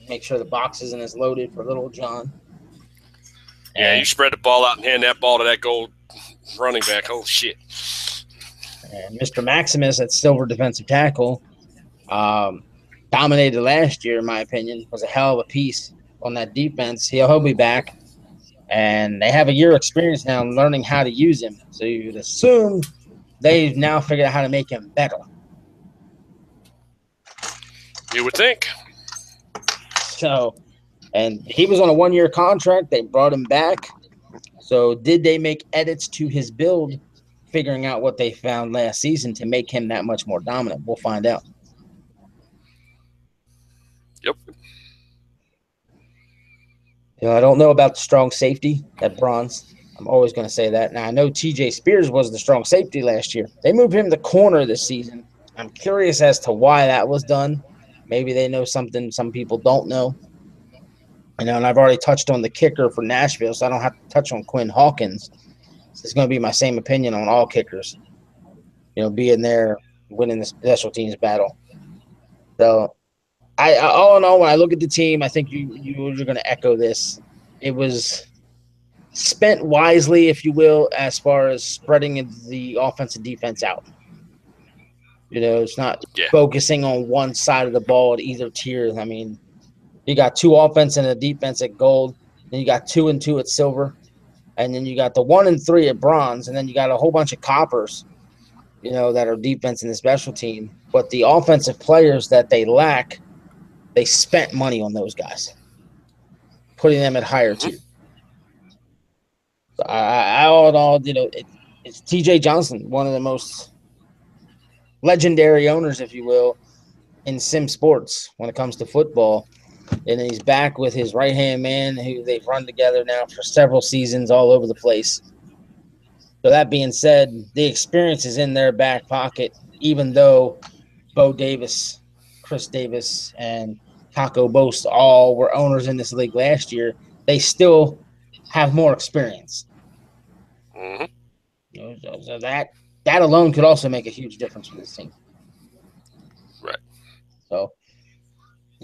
make sure the box isn't as loaded for Little John. Yeah, you spread the ball out and hand that ball to that gold running back. Oh, shit. And Mr. Maximus at silver defensive tackle dominated last year, in my opinion, was a hell of a piece on that defense. He'll be back. And they have a year experience now in learning how to use him. So you'd assume they've now figured out how to make him better. You would think. So, and he was on a 1-year contract. They brought him back. So did they make edits to his build, figuring out what they found last season to make him that much more dominant? We'll find out. Yep. I don't know about the strong safety at bronze. I'm always going to say that. Now, I know TJ Spears was the strong safety last year. They moved him to corner this season. I'm curious as to why that was done. Maybe they know something some people don't know. And I've already touched on the kicker for Nashville, so I don't have to touch on Quinn Hawkins. So it's going to be my same opinion on all kickers, being there, winning the special teams battle. So, all in all, when I look at the team, I think you're going to echo this. It was spent wisely, if you will, as far as spreading the offense and defense out. It's not focusing on one side of the ball at either tier. I mean, you got 2 offense and a defense at gold, then you got 2 and 2 at silver, and then you got the 1 and 3 at bronze, and then you got a whole bunch of coppers, that are defense in the special team. But the offensive players that they lack, they spent money on those guys, putting them at higher tier. So all in all, it's TJ Johnson, one of the most legendary owners, if you will, in sim sports when it comes to football. And then he's back with his right-hand man, who they've run together now for several seasons all over the place. So that being said, the experience is in their back pocket, even though Bo Davis, Chris Davis, and Taco Boast all were owners in this league last year. They still have more experience. Mm-hmm. So that alone could also make a huge difference for this team. Right. So,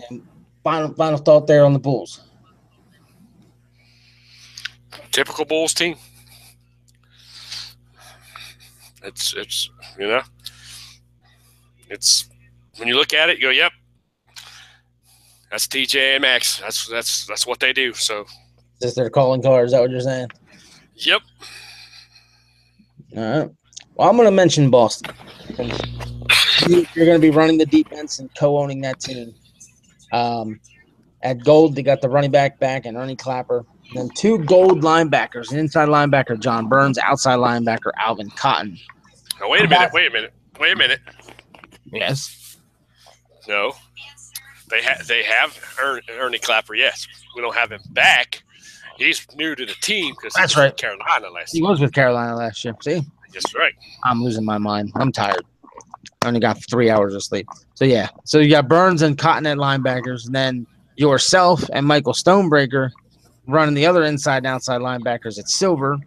and final thought there on the Bulls. Typical Bulls team. It's when you look at it, you go, yep, that's TJ and Max. That's what they do. So, is their calling card? Is that what you're saying? Yep. All right. Well, I'm going to mention Boston. You're going to be running the defense and co-owning that team. At gold, they got the running back and Ernie Clapper. And then 2 gold linebackers, an inside linebacker, John Burns, outside linebacker, Alvin Cotton. Now, wait a minute. Yes. No. They have Ernie Clapper, yes. We don't have him back. He's new to the team because he was with Carolina last year. He was with Carolina last year. See? That's right. I'm losing my mind. I'm tired. I only got 3 hours of sleep. So, yeah. So, you got Burns and Cotton at linebackers, and then yourself and Michael Stonebreaker running the other inside and outside linebackers at silver.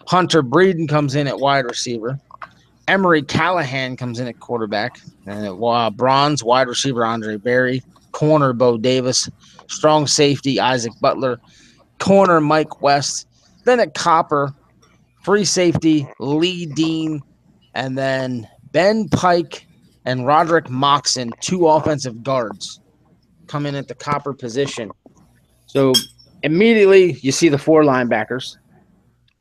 Hunter Breeden comes in at wide receiver. Emery Callahan comes in at quarterback. And at bronze, wide receiver Andre Berry. Corner, Bo Davis. Strong safety, Isaac Butler. Corner, Mike West. Then at copper, free safety, Lee Dean. And then Ben Pike and Roderick Moxon, 2 offensive guards, come in at the copper position. So immediately you see the 4 linebackers,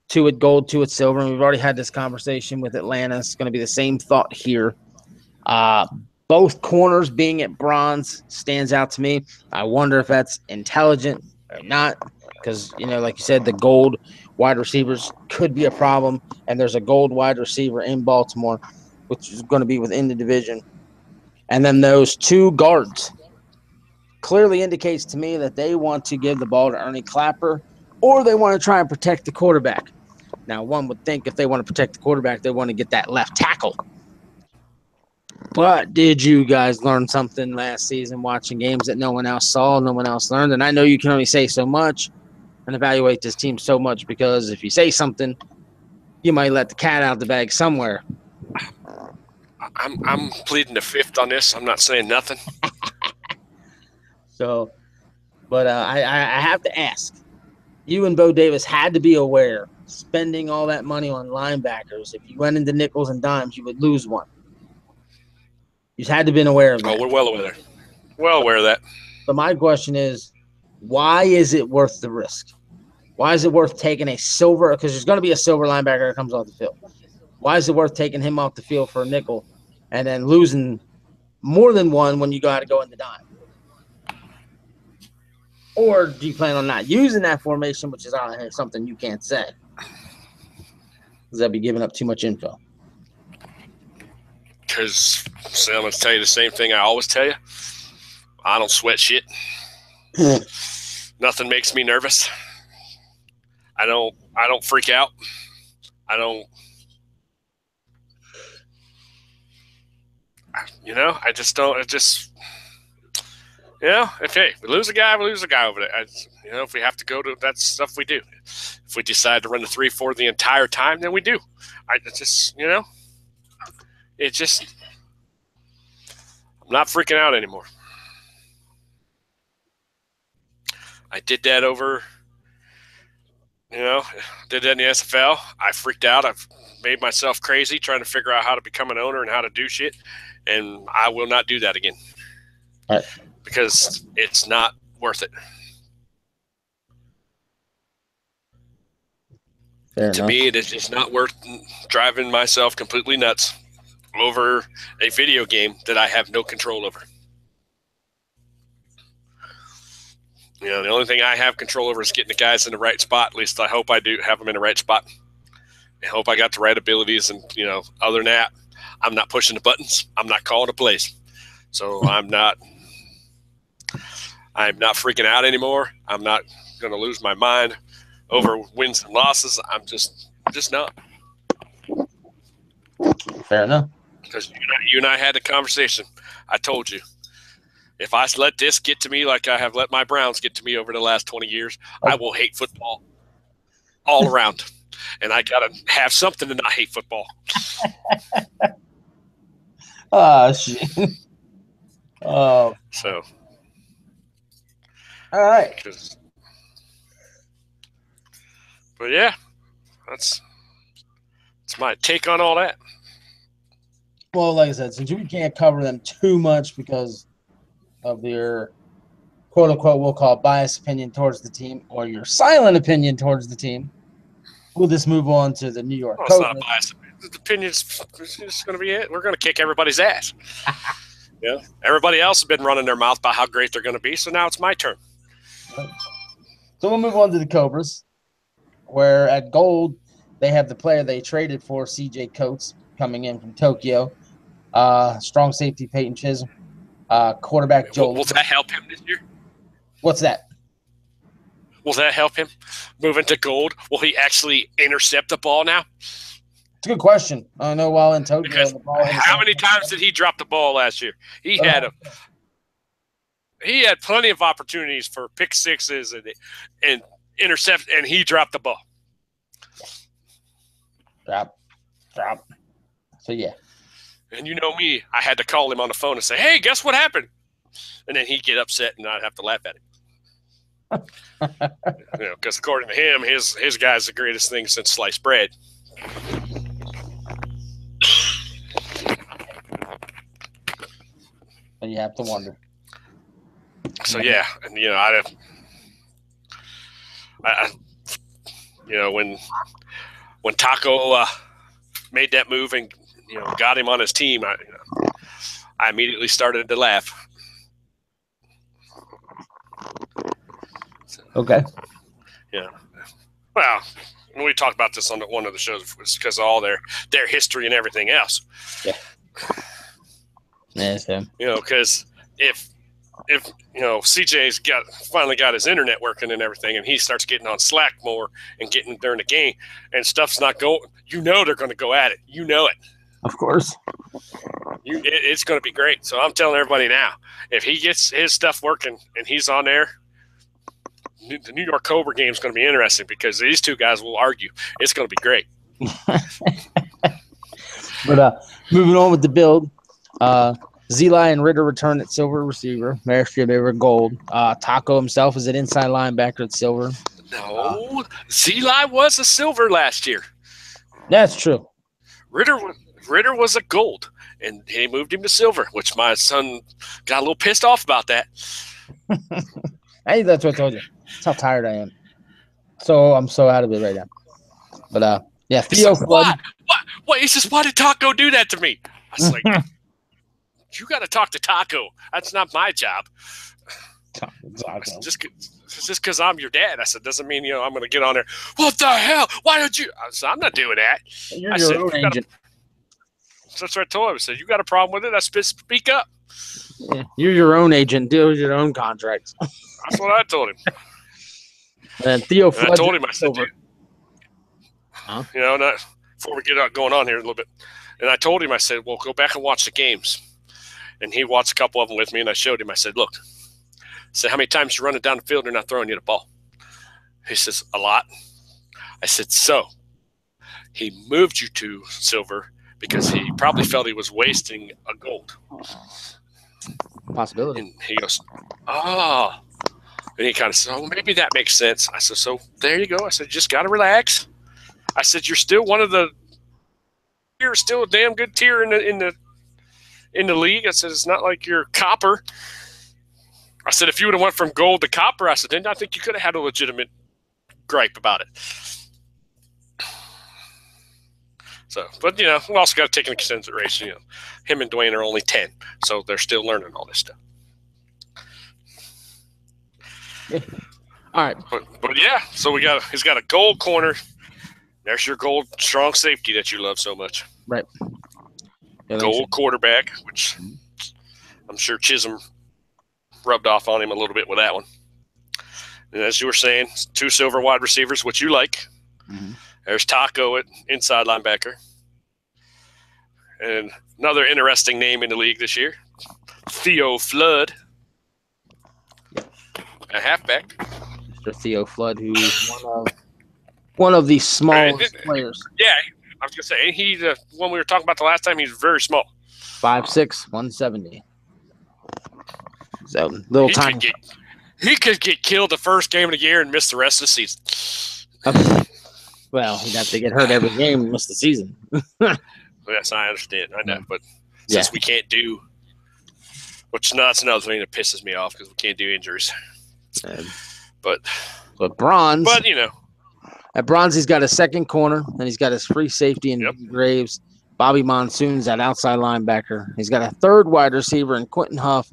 2 at gold, 2 at silver. And we've already had this conversation with Atlanta. It's going to be the same thought here. Both corners being at bronze stands out to me. I wonder if that's intelligent or not because, like you said, the gold wide receivers could be a problem. And there's a gold wide receiver in Baltimore, which is going to be within the division. And then those 2 guards clearly indicates to me that they want to give the ball to Ernie Clapper or they want to try and protect the quarterback. Now, one would think if they want to protect the quarterback, they want to get that left tackle. But did you guys learn something last season watching games that no one else saw, no one else learned? And I know you can only say so much and evaluate this team so much because if you say something, you might let the cat out of the bag somewhere. I'm pleading the fifth on this. I'm not saying nothing. So, but I have to ask. You and Bo Davis had to be aware, spending all that money on linebackers, if you went into nickels and dimes, you would lose one. You had to have been aware of that. Oh, we're well aware of that. Well aware of that. But my question is, why is it worth the risk? Why is it worth taking a silver? Because there's going to be a silver linebacker that comes off the field. Why is it worth taking him off the field for a nickel and then losing more than one when you got to go in the dime? Or do you plan on not using that formation, which is something you can't say? Because that'd be giving up too much info. Because I'm going to tell you the same thing I always tell you. I don't sweat shit. Nothing makes me nervous. I don't freak out. I just don't. If we lose a guy, we lose a guy over there. If we have to go to that stuff, we do. If we decide to run the 3-4 the entire time, then we do. I'm not freaking out anymore. I did that did that in the SFL. I freaked out. I've made myself crazy trying to figure out how to become an owner and how to do shit. And I will not do that again. All right. Because it's not worth it. To me, it is just not worth driving myself completely nuts over a video game that I have no control over. The only thing I have control over is getting the guys in the right spot. At least I hope I do have them in the right spot. I hope I got the right abilities. And, other than that, I'm not pushing the buttons. I'm not calling the plays. So I'm not freaking out anymore. I'm not going to lose my mind over wins and losses. I'm just not. Fair enough. Because you and I had a conversation. I told you, if I let this get to me like I have let my Browns get to me over the last 20 years, I will hate football all around. And I got to have something to not hate football. Oh, shit. Oh. So. All right. But, yeah, that's my take on all that. Well, like I said, since we can't cover them too much because of your quote-unquote, we'll call it biased opinion towards the team or your silent opinion towards the team, we'll just move on to the New York Cobras. It's not a biased opinion. The opinion's just going to be it. We're going to kick everybody's ass. Everybody else has been running their mouth about how great they're going to be, so now it's my turn. So we'll move on to the Cobras, where at gold, they have the player they traded for, C.J. Coates, coming in from Tokyo. Strong safety, Peyton Chisholm. Quarterback, Joel. Will that help him this year? What's that? Will that help him move into gold? Will he actually intercept the ball now? It's a good question. I know while in Tokyo. Because how many times did he drop the ball last year? He had plenty of opportunities for pick sixes and intercept, and he dropped the ball. Drop. So, yeah. And you know me, I had to call him on the phone and say, hey, guess what happened? And then he'd get upset and I'd have to laugh at him. Because according to him, his guy's the greatest thing since sliced bread. And you have to wonder. So, yeah. And, when Taco made that move and got him on his team, I immediately started to laugh. Okay. Yeah. Well, we talked about this on one of the shows because of all their history and everything else. Yeah. Yes, because if CJ's finally got his internet working and everything, and he starts getting on Slack more and getting during the game, and stuff's not going, they're going to go at it. You know it. Of course. It's going to be great. So I'm telling everybody now, if he gets his stuff working and he's on there, the New York Cobra game is going to be interesting because these two guys will argue. It's going to be great. But moving on with the build, Zeli and Ritter return at silver receiver. Last year they were gold. Taco himself is an inside linebacker at silver. No, Zeli was a silver last year. That's true. Ritter was a gold, and he moved him to silver, which my son got a little pissed off about that. Hey, that's what I told you. That's how tired I am. So I'm so out of it right now. But yeah, Theo Flood. Why? He says, why did Taco do that to me? I was like, you got to talk to Taco. That's not my job. Taco. Just because I'm your dad, I said, doesn't mean I'm going to get on there. What the hell? Why don't you? I said, I'm not doing that. You're your own agent. That's what I told him. I said, you got a problem with it? I said, speak up. Yeah, you're your own agent. Deal with your own contracts. That's what I told him. And Theo Flood. I told him, I said, before we get going on here a little bit, and I told him, I said, well, go back and watch the games. And he watched a couple of them with me, and I showed him. I said, look, how many times you running down the field and they're not throwing you the ball? He says, a lot. I said, so he moved you to silver because he probably felt he was wasting a gold. Possibility. And he goes, oh. And he kind of said, oh, maybe that makes sense. I said, so there you go. I said, just got to relax. I said, you're still you're still a damn good tier in the league. I said, it's not like you're copper. I said, if you would have went from gold to copper, I said, then I think you could have had a legitimate gripe about it. So, but we also got to take into consideration, him and Dwayne are only 10, so they're still learning all this stuff. Yeah. All right, but yeah, so he's got a gold corner. There's your gold strong safety that you love so much. Right. Yeah, gold quarterback, which I'm sure Chisholm rubbed off on him a little bit with that one. And as you were saying, 2 silver wide receivers, which you like. Mm-hmm. There's Taco at inside linebacker. And another interesting name in the league this year, Theo Flood, a halfback. Mr. Theo Flood, who's one of the smallest players. Yeah, I was going to say, he's when we were talking about the last time, he's very small. 5'6", 170. So, little tiny. He could get killed the first game of the year and miss the rest of the season. Well, he'd have to get hurt every game and miss the season. Yes, I understand. I know. But since we can't do – that's another thing that pisses me off because we can't do injuries. But Bronze – But, At bronze, he's got a second corner, and he's got his free safety in Graves. Bobby Monsoon's at outside linebacker. He's got a third wide receiver in Quentin Huff,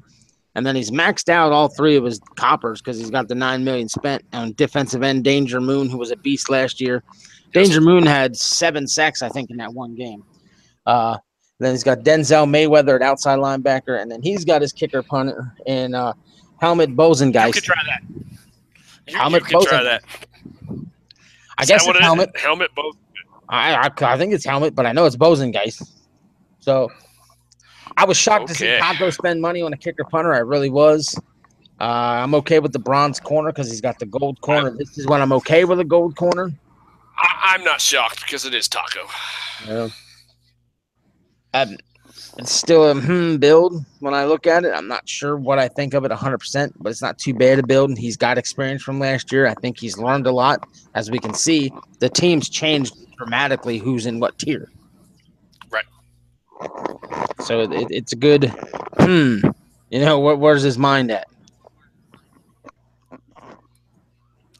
and then he's maxed out all 3 of his coppers because he's got the $9 million spent on defensive end Danger Moon, who was a beast last year. Danger Moon had 7 sacks, I think, in that one game. Then he's got Denzel Mayweather at outside linebacker, and then he's got his kicker punter in Helmet Bosengeist. You could try that. Helmet you could try that. I guess it's Helmet. Helmet both. I think it's Helmet, but I know it's Bosengeist. So I was shocked to see Taco spend money on a kicker punter. I really was. I'm okay with the bronze corner because he's got the gold corner. This is when I'm okay with a gold corner. I'm not shocked because it is Taco. Yeah. It's still a build when I look at it. I'm not sure what I think of it 100%, but it's not too bad a build. And he's got experience from last year. I think he's learned a lot. As we can see, the team's changed dramatically who's in what tier. Right. So it's a good, where's his mind at?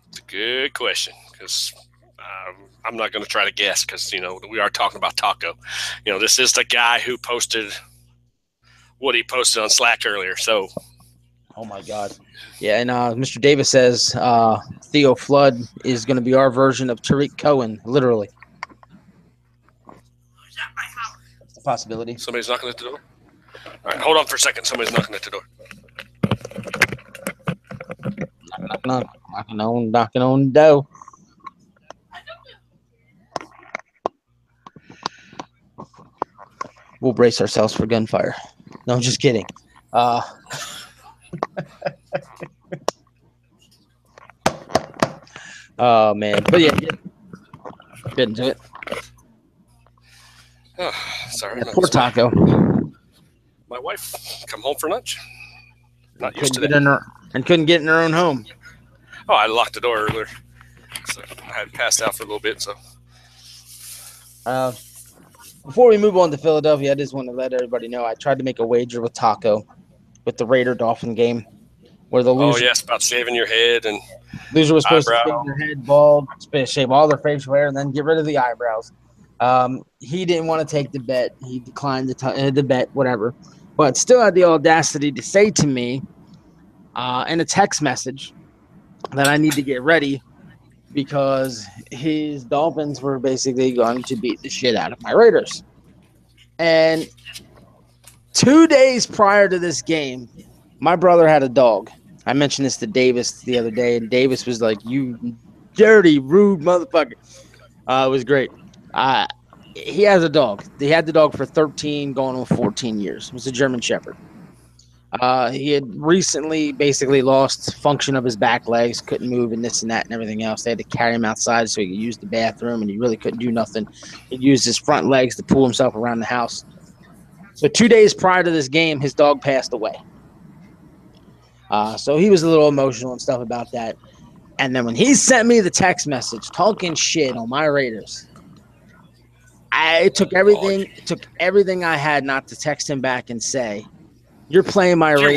It's a good question because I'm not going to try to guess because, we are talking about Taco. This is the guy who posted what he posted on Slack earlier. So, oh, my God. Yeah, and Mr. Davis says Theo Flood is going to be our version of Tariq Cohen, literally. That's a possibility. Somebody's knocking at the door? All right, hold on for a second. Somebody's knocking at the door. Knocking on the door. We'll brace ourselves for gunfire. No, I'm just kidding. Oh, man. But yeah, get into it. Sorry. Yeah, poor Taco. My wife come home for lunch. Not used to Couldn't that. couldn't get in her own home. Oh, I locked the door earlier. So I had passed out for a little bit. So Before we move on to Philadelphia, I just want to let everybody know I tried to make a wager with Taco with the Raider Dolphin game, where the oh yes, about shaving your head and loser was supposed to eyebrow. shave their head bald, shave all their facial hair, and then get rid of the eyebrows. He didn't want to take the bet. He declined the bet, whatever, but still had the audacity to say to me in a text message that I need to get ready because his Dolphins were basically going to beat the shit out of my Raiders. And 2 days prior to this game, my brother had a dog. I mentioned this to Davis the other day, and Davis was like, "You dirty, rude motherfucker." It was great. He has a dog. He had the dog for 13, going on 14 years. It was a German Shepherd. He had recently basically lost function of his back legs, couldn't move, and this and that and everything else. They had to carry him outside so he could use the bathroom, and he really couldn't do nothing. He used his front legs to pull himself around the house. So 2 days prior to this game, his dog passed away. So he was a little emotional and stuff about that. And then when he sent me the text message talking shit on my Raiders, it took everything I had not to text him back and say, "You're playing my Raiders."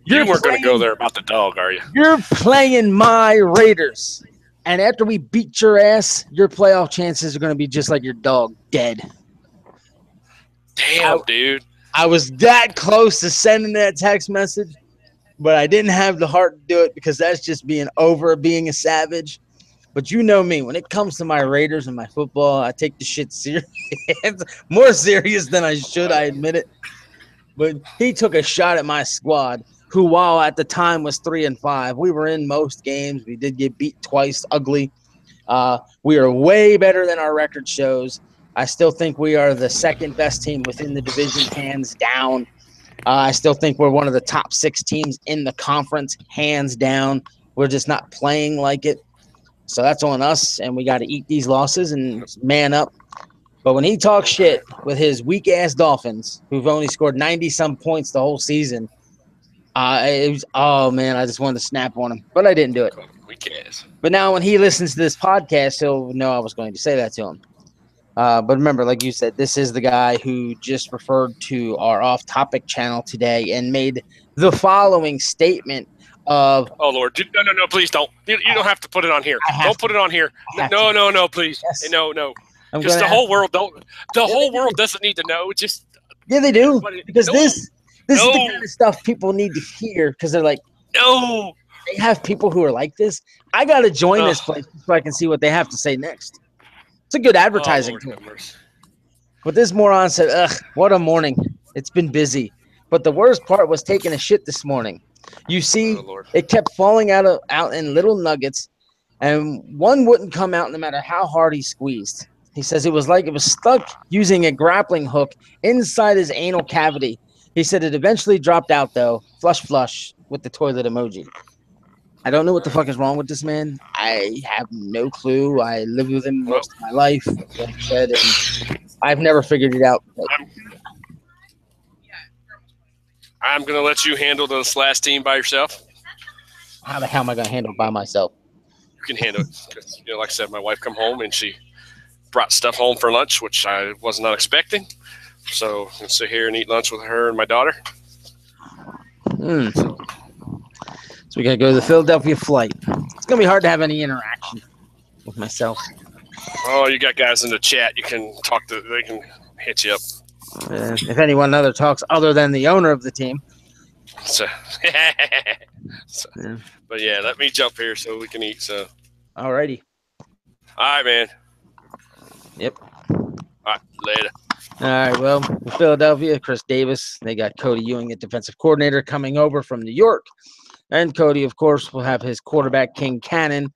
You weren't gonna go there about the dog, are you? You're playing my Raiders. And after we beat your ass, your playoff chances are going to be just like your dog, dead. Damn, dude. I was that close to sending that text message, but I didn't have the heart to do it because that's just being a savage. But you know me, when it comes to my Raiders and my football, I take the shit serious, more serious than I should, I admit it. But he took a shot at my squad, who, while at the time was 3-5, we were in most games. We did get beat twice, ugly. We are way better than our record shows. I still think we are the second best team within the division, hands down. I still think we're one of the top 6 teams in the conference, hands down. We're just not playing like it. So that's on us, and we got to eat these losses and man up. But when he talks shit with his weak-ass Dolphins, who've only scored 90-some points the whole season, it was, oh, man, I just wanted to snap on him. But I didn't do it. Weak-ass. But now when he listens to this podcast, he'll know I was going to say that to him. But remember, like you said, this is the guy who just referred to our off-topic channel today and made the following statement of, "Oh, Lord, no, please don't. You don't have to put it on here. Don't put it on here. No, please. Yes. No. Just the whole world don't. The whole world doesn't need to know. Just yeah, they do, because this is the kind of stuff people need to hear, because they're like, no. They have people who are like this. I got to join this place so I can see what they have to say next. It's a good advertising tool. But this moron said, "Ugh, what a morning. It's been busy. But the worst part was taking a shit this morning. You see, it kept falling out in little nuggets, and one wouldn't come out no matter how hard he squeezed. He says it was like it was stuck using a grappling hook inside his anal cavity. He said it eventually dropped out, though. Flush with the toilet emoji. I don't know what the fuck is wrong with this man. I have no clue. I lived with him most of my life, like I said, and I've never figured it out. I'm going to let you handle this last team by yourself. How the hell am I going to handle it by myself? You can handle it. Because, like I said, my wife come home and she brought stuff home for lunch, which I was not expecting. So I'm going to sit here and eat lunch with her and my daughter. So we got to go to the Philadelphia flight. It's going to be hard to have any interaction with myself. Oh, you got guys in the chat. You can talk to. They can hit you up. If anyone other talks other than the owner of the team. But yeah, let me jump here so we can eat. So. Alrighty. All right, man. Yep. All right, later. All right, well, Philadelphia, Chris Davis. They got Cody Ewing, a defensive coordinator, coming over from New York. And Cody, of course, will have his quarterback, King Cannon,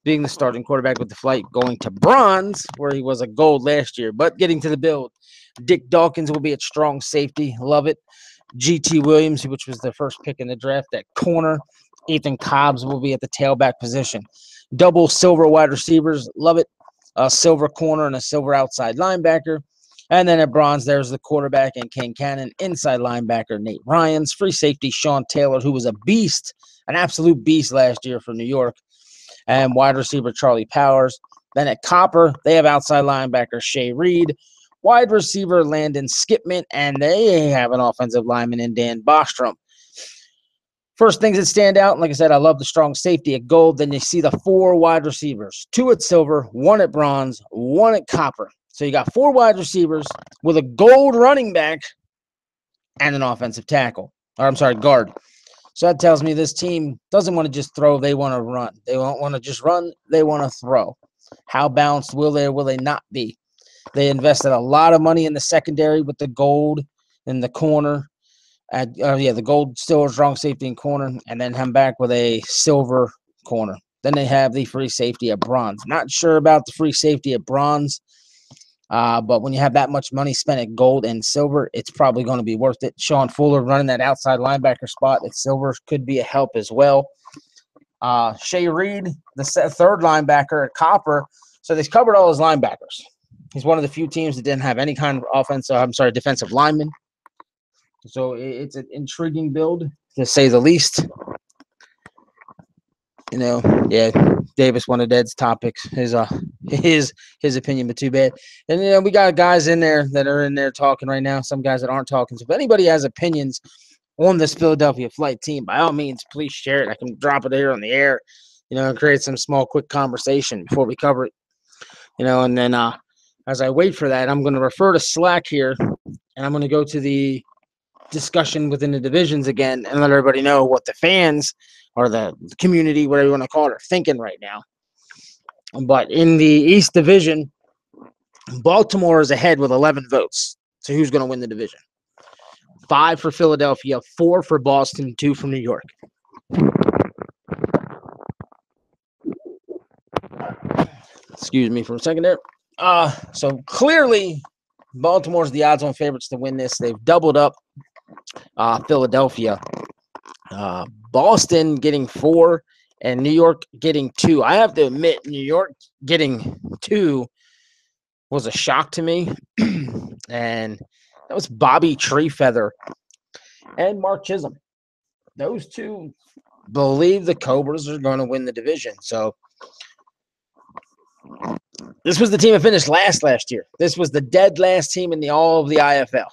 being the starting quarterback with the flight, going to bronze, where he was a gold last year. But getting to the build, Dick Dawkins will be at strong safety. Love it. G.T. Williams, which was the first pick in the draft, at corner. Ethan Cobbs will be at the tailback position. Double silver wide receivers. Love it. A silver corner and a silver outside linebacker. And then at bronze, there's the quarterback and King Cannon, inside linebacker Nate Ryans, free safety Sean Taylor, who was a beast, an absolute beast last year for New York, and wide receiver Charlie Powers. Then at copper, they have outside linebacker Shea Reed, wide receiver Landon Skipman, and they have an offensive lineman in Dan Bostrom. First things that stand out, like I said, I love the strong safety at gold. Then you see the 4 wide receivers, 2 at silver, 1 at bronze, 1 at copper. So you got 4 wide receivers with a gold running back and an offensive tackle. Or I'm sorry, guard. So that tells me this team doesn't want to just throw, they want to run. They don't want to just run, they want to throw. How balanced will they or will they not be? They invested a lot of money in the secondary with the gold in the corner. The gold, silver, strong safety and corner, and then come back with a silver corner. Then they have the free safety at bronze. Not sure about the free safety at bronze, but when you have that much money spent at gold and silver, it's probably going to be worth it. Sean Fuller running that outside linebacker spot at silver could be a help as well. Shea Reed, the third linebacker at copper. So they've covered all his linebackers. He's one of the few teams that didn't have any kind of defensive lineman. So it's an intriguing build, to say the least. Davis wanted Ed's topics, his opinion, but too bad. And we got guys in there that are in there talking right now. Some guys that aren't talking. So if anybody has opinions on this Philadelphia flight team, by all means, please share it. I can drop it here on the air, and create some small, quick conversation before we cover it. And then as I wait for that, I'm going to refer to Slack here, and I'm going to go to the discussion within the divisions again and let everybody know what the fans or the community, whatever you want to call it, are thinking right now. But in the East Division, Baltimore is ahead with 11 votes. So who's going to win the division? 5 for Philadelphia, 4 for Boston, 2 for New York. Excuse me for a second there. So clearly, Baltimore's the odds-on favorites to win this. They've doubled up Philadelphia. Boston getting 4 and New York getting 2. I have to admit, New York getting 2 was a shock to me. And that was Bobby Treefeather and Mark Chisholm. Those two believe the Cobras are going to win the division. So this was the team that finished last year. This was the dead last team in all of the IFL.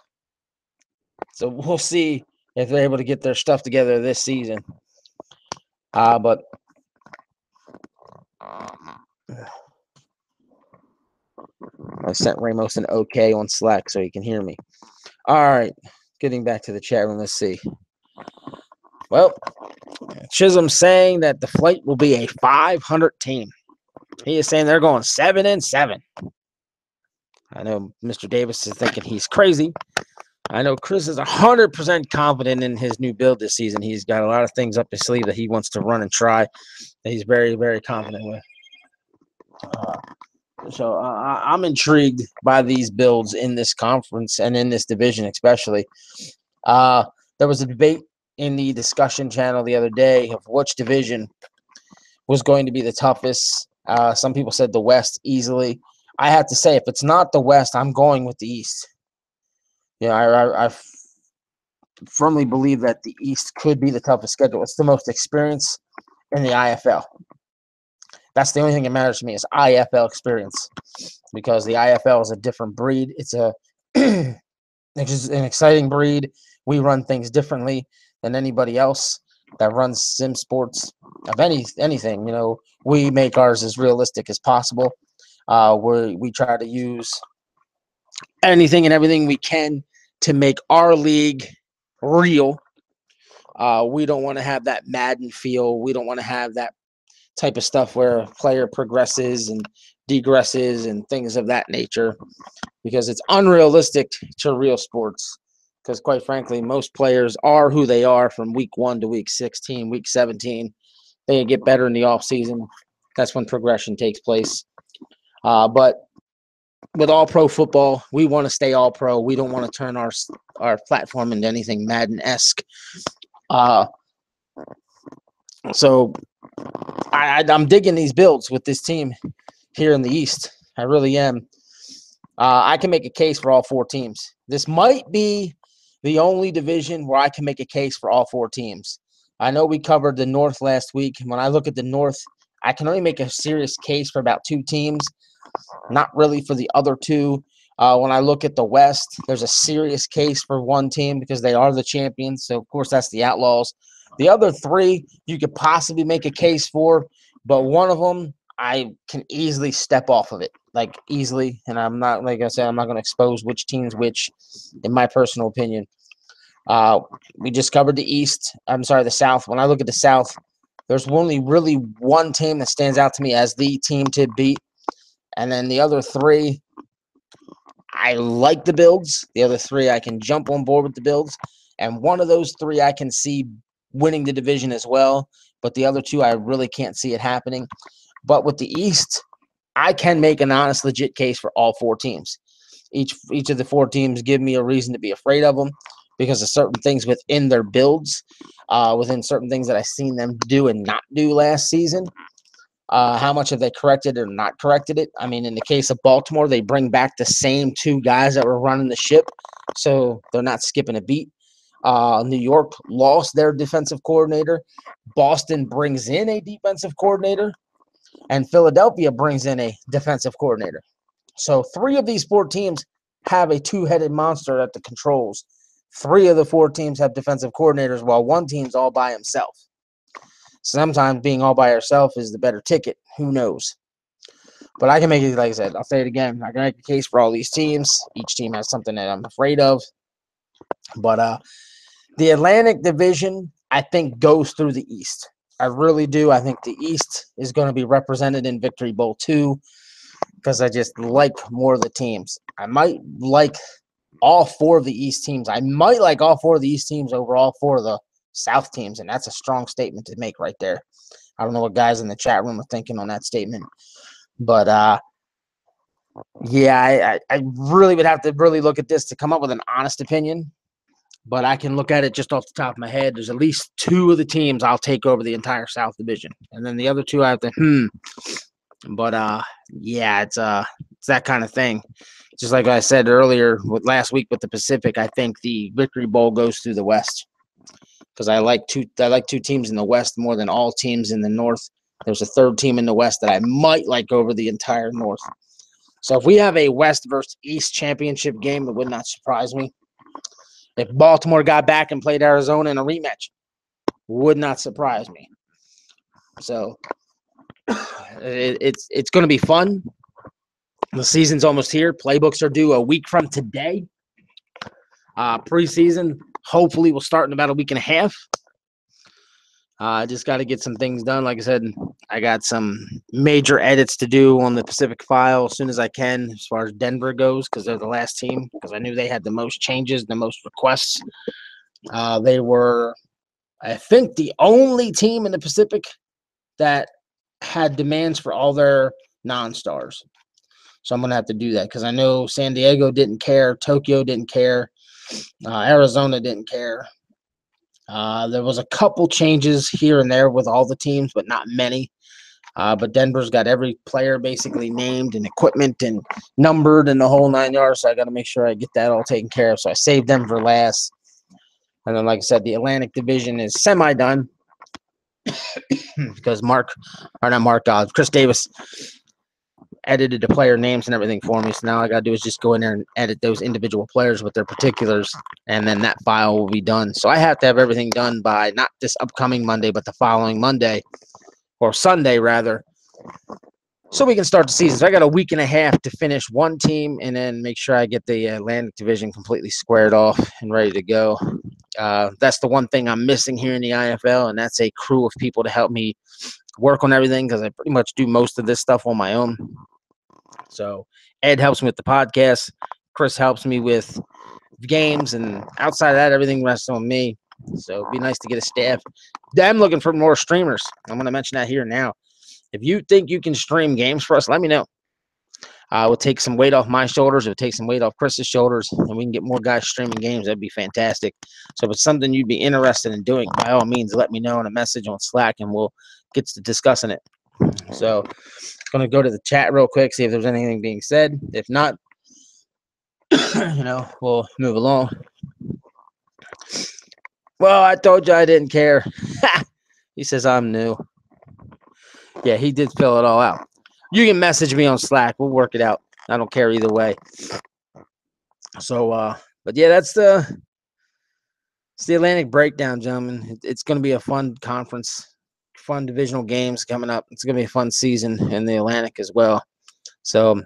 So we'll see if they're able to get their stuff together this season. But I sent Ramos an okay on Slack so he can hear me. All right, getting back to the chat room. Let's see. Well, Chisholm saying that the flight will be a 500 team. He is saying they're going 7-7. I know Mr. Davis is thinking he's crazy. I know Chris is 100% confident in his new build this season. He's got a lot of things up his sleeve that he wants to run and try that he's very, very confident with. So I'm intrigued by these builds in this conference and in this division especially. There was a debate in the discussion channel the other day of which division was going to be the toughest. Some people said the West easily. I have to say, if it's not the West, I'm going with the East. I firmly believe that the East could be the toughest schedule. It's the most experience in the IFL. That's the only thing that matters to me is IFL experience, because the IFL is a different breed. It's it's an exciting breed. We run things differently than anybody else that runs sim sports of anything. We make ours as realistic as possible. We try to use anything and everything we can to make our league real. We don't want to have that Madden feel. We don't want to have that type of stuff where a player progresses and degresses and things of that nature, because it's unrealistic to real sports. Because quite frankly, most players are who they are from week 1 to week 16, week 17. They get better in the off season. That's when progression takes place. But with all pro football, we want to stay all pro. We don't want to turn our platform into anything Madden-esque. So I'm digging these builds with this team here in the East. I really am. I can make a case for all 4 teams. This might be the only division where I can make a case for all 4 teams. I know we covered the North last week. When I look at the North, I can only make a serious case for about 2 teams, not really for the other 2. When I look at the West, there's a serious case for 1 team because they are the champions. So, of course, that's the Outlaws. The other 3, you could possibly make a case for, but one of them, I can easily step off of it, like easily. And I'm not, like I said, I'm not going to expose which team's which, in my personal opinion. We just covered the East. I'm sorry, the South. When I look at the South, there's only really 1 team that stands out to me as the team to beat. And then the other 3, I like the builds. The other 3, I can jump on board with the builds. And one of those 3, I can see winning the division as well. But the other 2, I really can't see it happening. But with the East, I can make an honest, legit case for all 4 teams. Each of the 4 teams give me a reason to be afraid of them because of certain things within their builds, within certain things that I've seen them do and not do last season. How much have they corrected or not corrected it? I mean, in the case of Baltimore, they bring back the same 2 guys that were running the ship, so they're not skipping a beat. New York lost their defensive coordinator. Boston brings in a defensive coordinator. And Philadelphia brings in a defensive coordinator. So 3 of these 4 teams have a 2-headed monster at the controls. 3 of the 4 teams have defensive coordinators, while 1 team's all by himself. Sometimes being all by yourself is the better ticket. Who knows? But I can make it, like I said, I'll say it again. I can make a case for all these teams. Each team has something that I'm afraid of. But the Atlantic Division, I think, goes through the East. I really do. I think the East is going to be represented in Victory Bowl 2 because I just like more of the teams. I might like all 4 of the East teams. I might like all 4 of the East teams over all 4 of the South teams, and that's a strong statement to make right there. I don't know what guys in the chat room are thinking on that statement. But, yeah, I really would have to really look at this to come up with an honest opinion. But I can look at it just off the top of my head. There's at least 2 of the teams I'll take over the entire South Division. And then the other 2 I have to, But, yeah, it's that kind of thing. Just like I said earlier with last week with the Pacific, I think the Victory Bowl goes through the West. Because I like 2 teams in the West more than all teams in the North. There's a 3rd team in the West that I might like over the entire North. So if we have a West versus East championship game, it would not surprise me. If Baltimore got back and played Arizona in a rematch, would not surprise me. So it's going to be fun. The season's almost here. Playbooks are due a week from today. Preseason hopefully will start in about a week and a half. I just got to get some things done. Like I said, I got some major edits to do on the Pacific file as soon as I can as far as Denver goes because they're the last team because I knew they had the most changes, the most requests. They were, I think, the only team in the Pacific that had demands for all their non-stars. So I'm going to have to do that because I know San Diego didn't care. Tokyo didn't care. Arizona didn't care. There was a couple changes here and there with all the teams, but not many. But Denver's got every player basically named and equipment and numbered and the whole 9 yards. So I got to make sure I get that all taken care of. So I saved them for last. And then, like I said, the Atlantic Division is semi-done because Chris Davis edited the player names and everything for me. So now all I got to do is just go in there and edit those individual players with their particulars, and then that file will be done. So I have to have everything done by not this upcoming Monday, but the following Monday, or Sunday rather, so we can start the season. So I got a week and a half to finish one team and then make sure I get the Atlantic Division completely squared off and ready to go. That's the one thing I'm missing here in the IFL, and that's a crew of people to help me work on everything because I pretty much do most of this stuff on my own. So Ed helps me with the podcast. Chris helps me with games, and outside of that, everything rests on me. So it'd be nice to get a staff. I'm looking for more streamers. I'm going to mention that here now. If you think you can stream games for us, let me know. We'll take some weight off my shoulders. We'll take some weight off Chris's shoulders, and we can get more guys streaming games. That'd be fantastic. So if it's something you'd be interested in doing, by all means, let me know in a message on Slack, and we'll get to discussing it. So I'm going to go to the chat real quick, see if there's anything being said. If not, We'll move along. Well, I told you I didn't care. He says I'm new. Yeah, he did fill it all out. You can message me on Slack. We'll work it out. I don't care either way. So, but yeah, it's the Atlantic breakdown, gentlemen. It's going to be a fun conference, fun divisional games coming up. It's going to be a fun season in the Atlantic as well. So,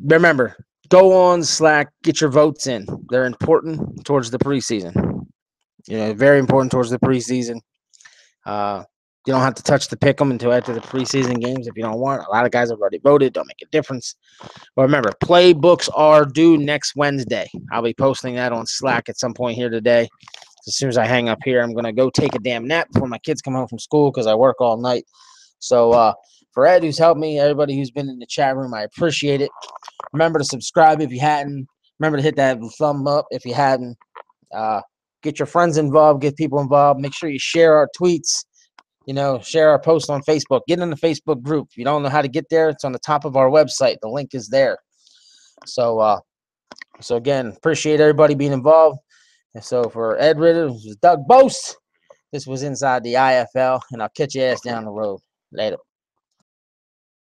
remember, go on Slack, get your votes in. They're important towards the preseason. Very important towards the preseason. You don't have to touch the pick 'em until after the preseason games if you don't want. A lot of guys have already voted. Don't make a difference. But remember, playbooks are due next Wednesday. I'll be posting that on Slack at some point here today. As soon as I hang up here, I'm going to go take a damn nap before my kids come home from school because I work all night. So for Ed, who's helped me, everybody who's been in the chat room, I appreciate it. Remember to subscribe if you hadn't. Remember to hit that thumb up if you hadn't. Get your friends involved. Get people involved. Make sure you share our tweets. Share our post on Facebook. Get in the Facebook group. If you don't know how to get there, it's on the top of our website. The link is there. So again, appreciate everybody being involved. And so for Ed Ritter, this was Doug Bose. This was Inside the IFL, and I'll catch your ass down the road. Later.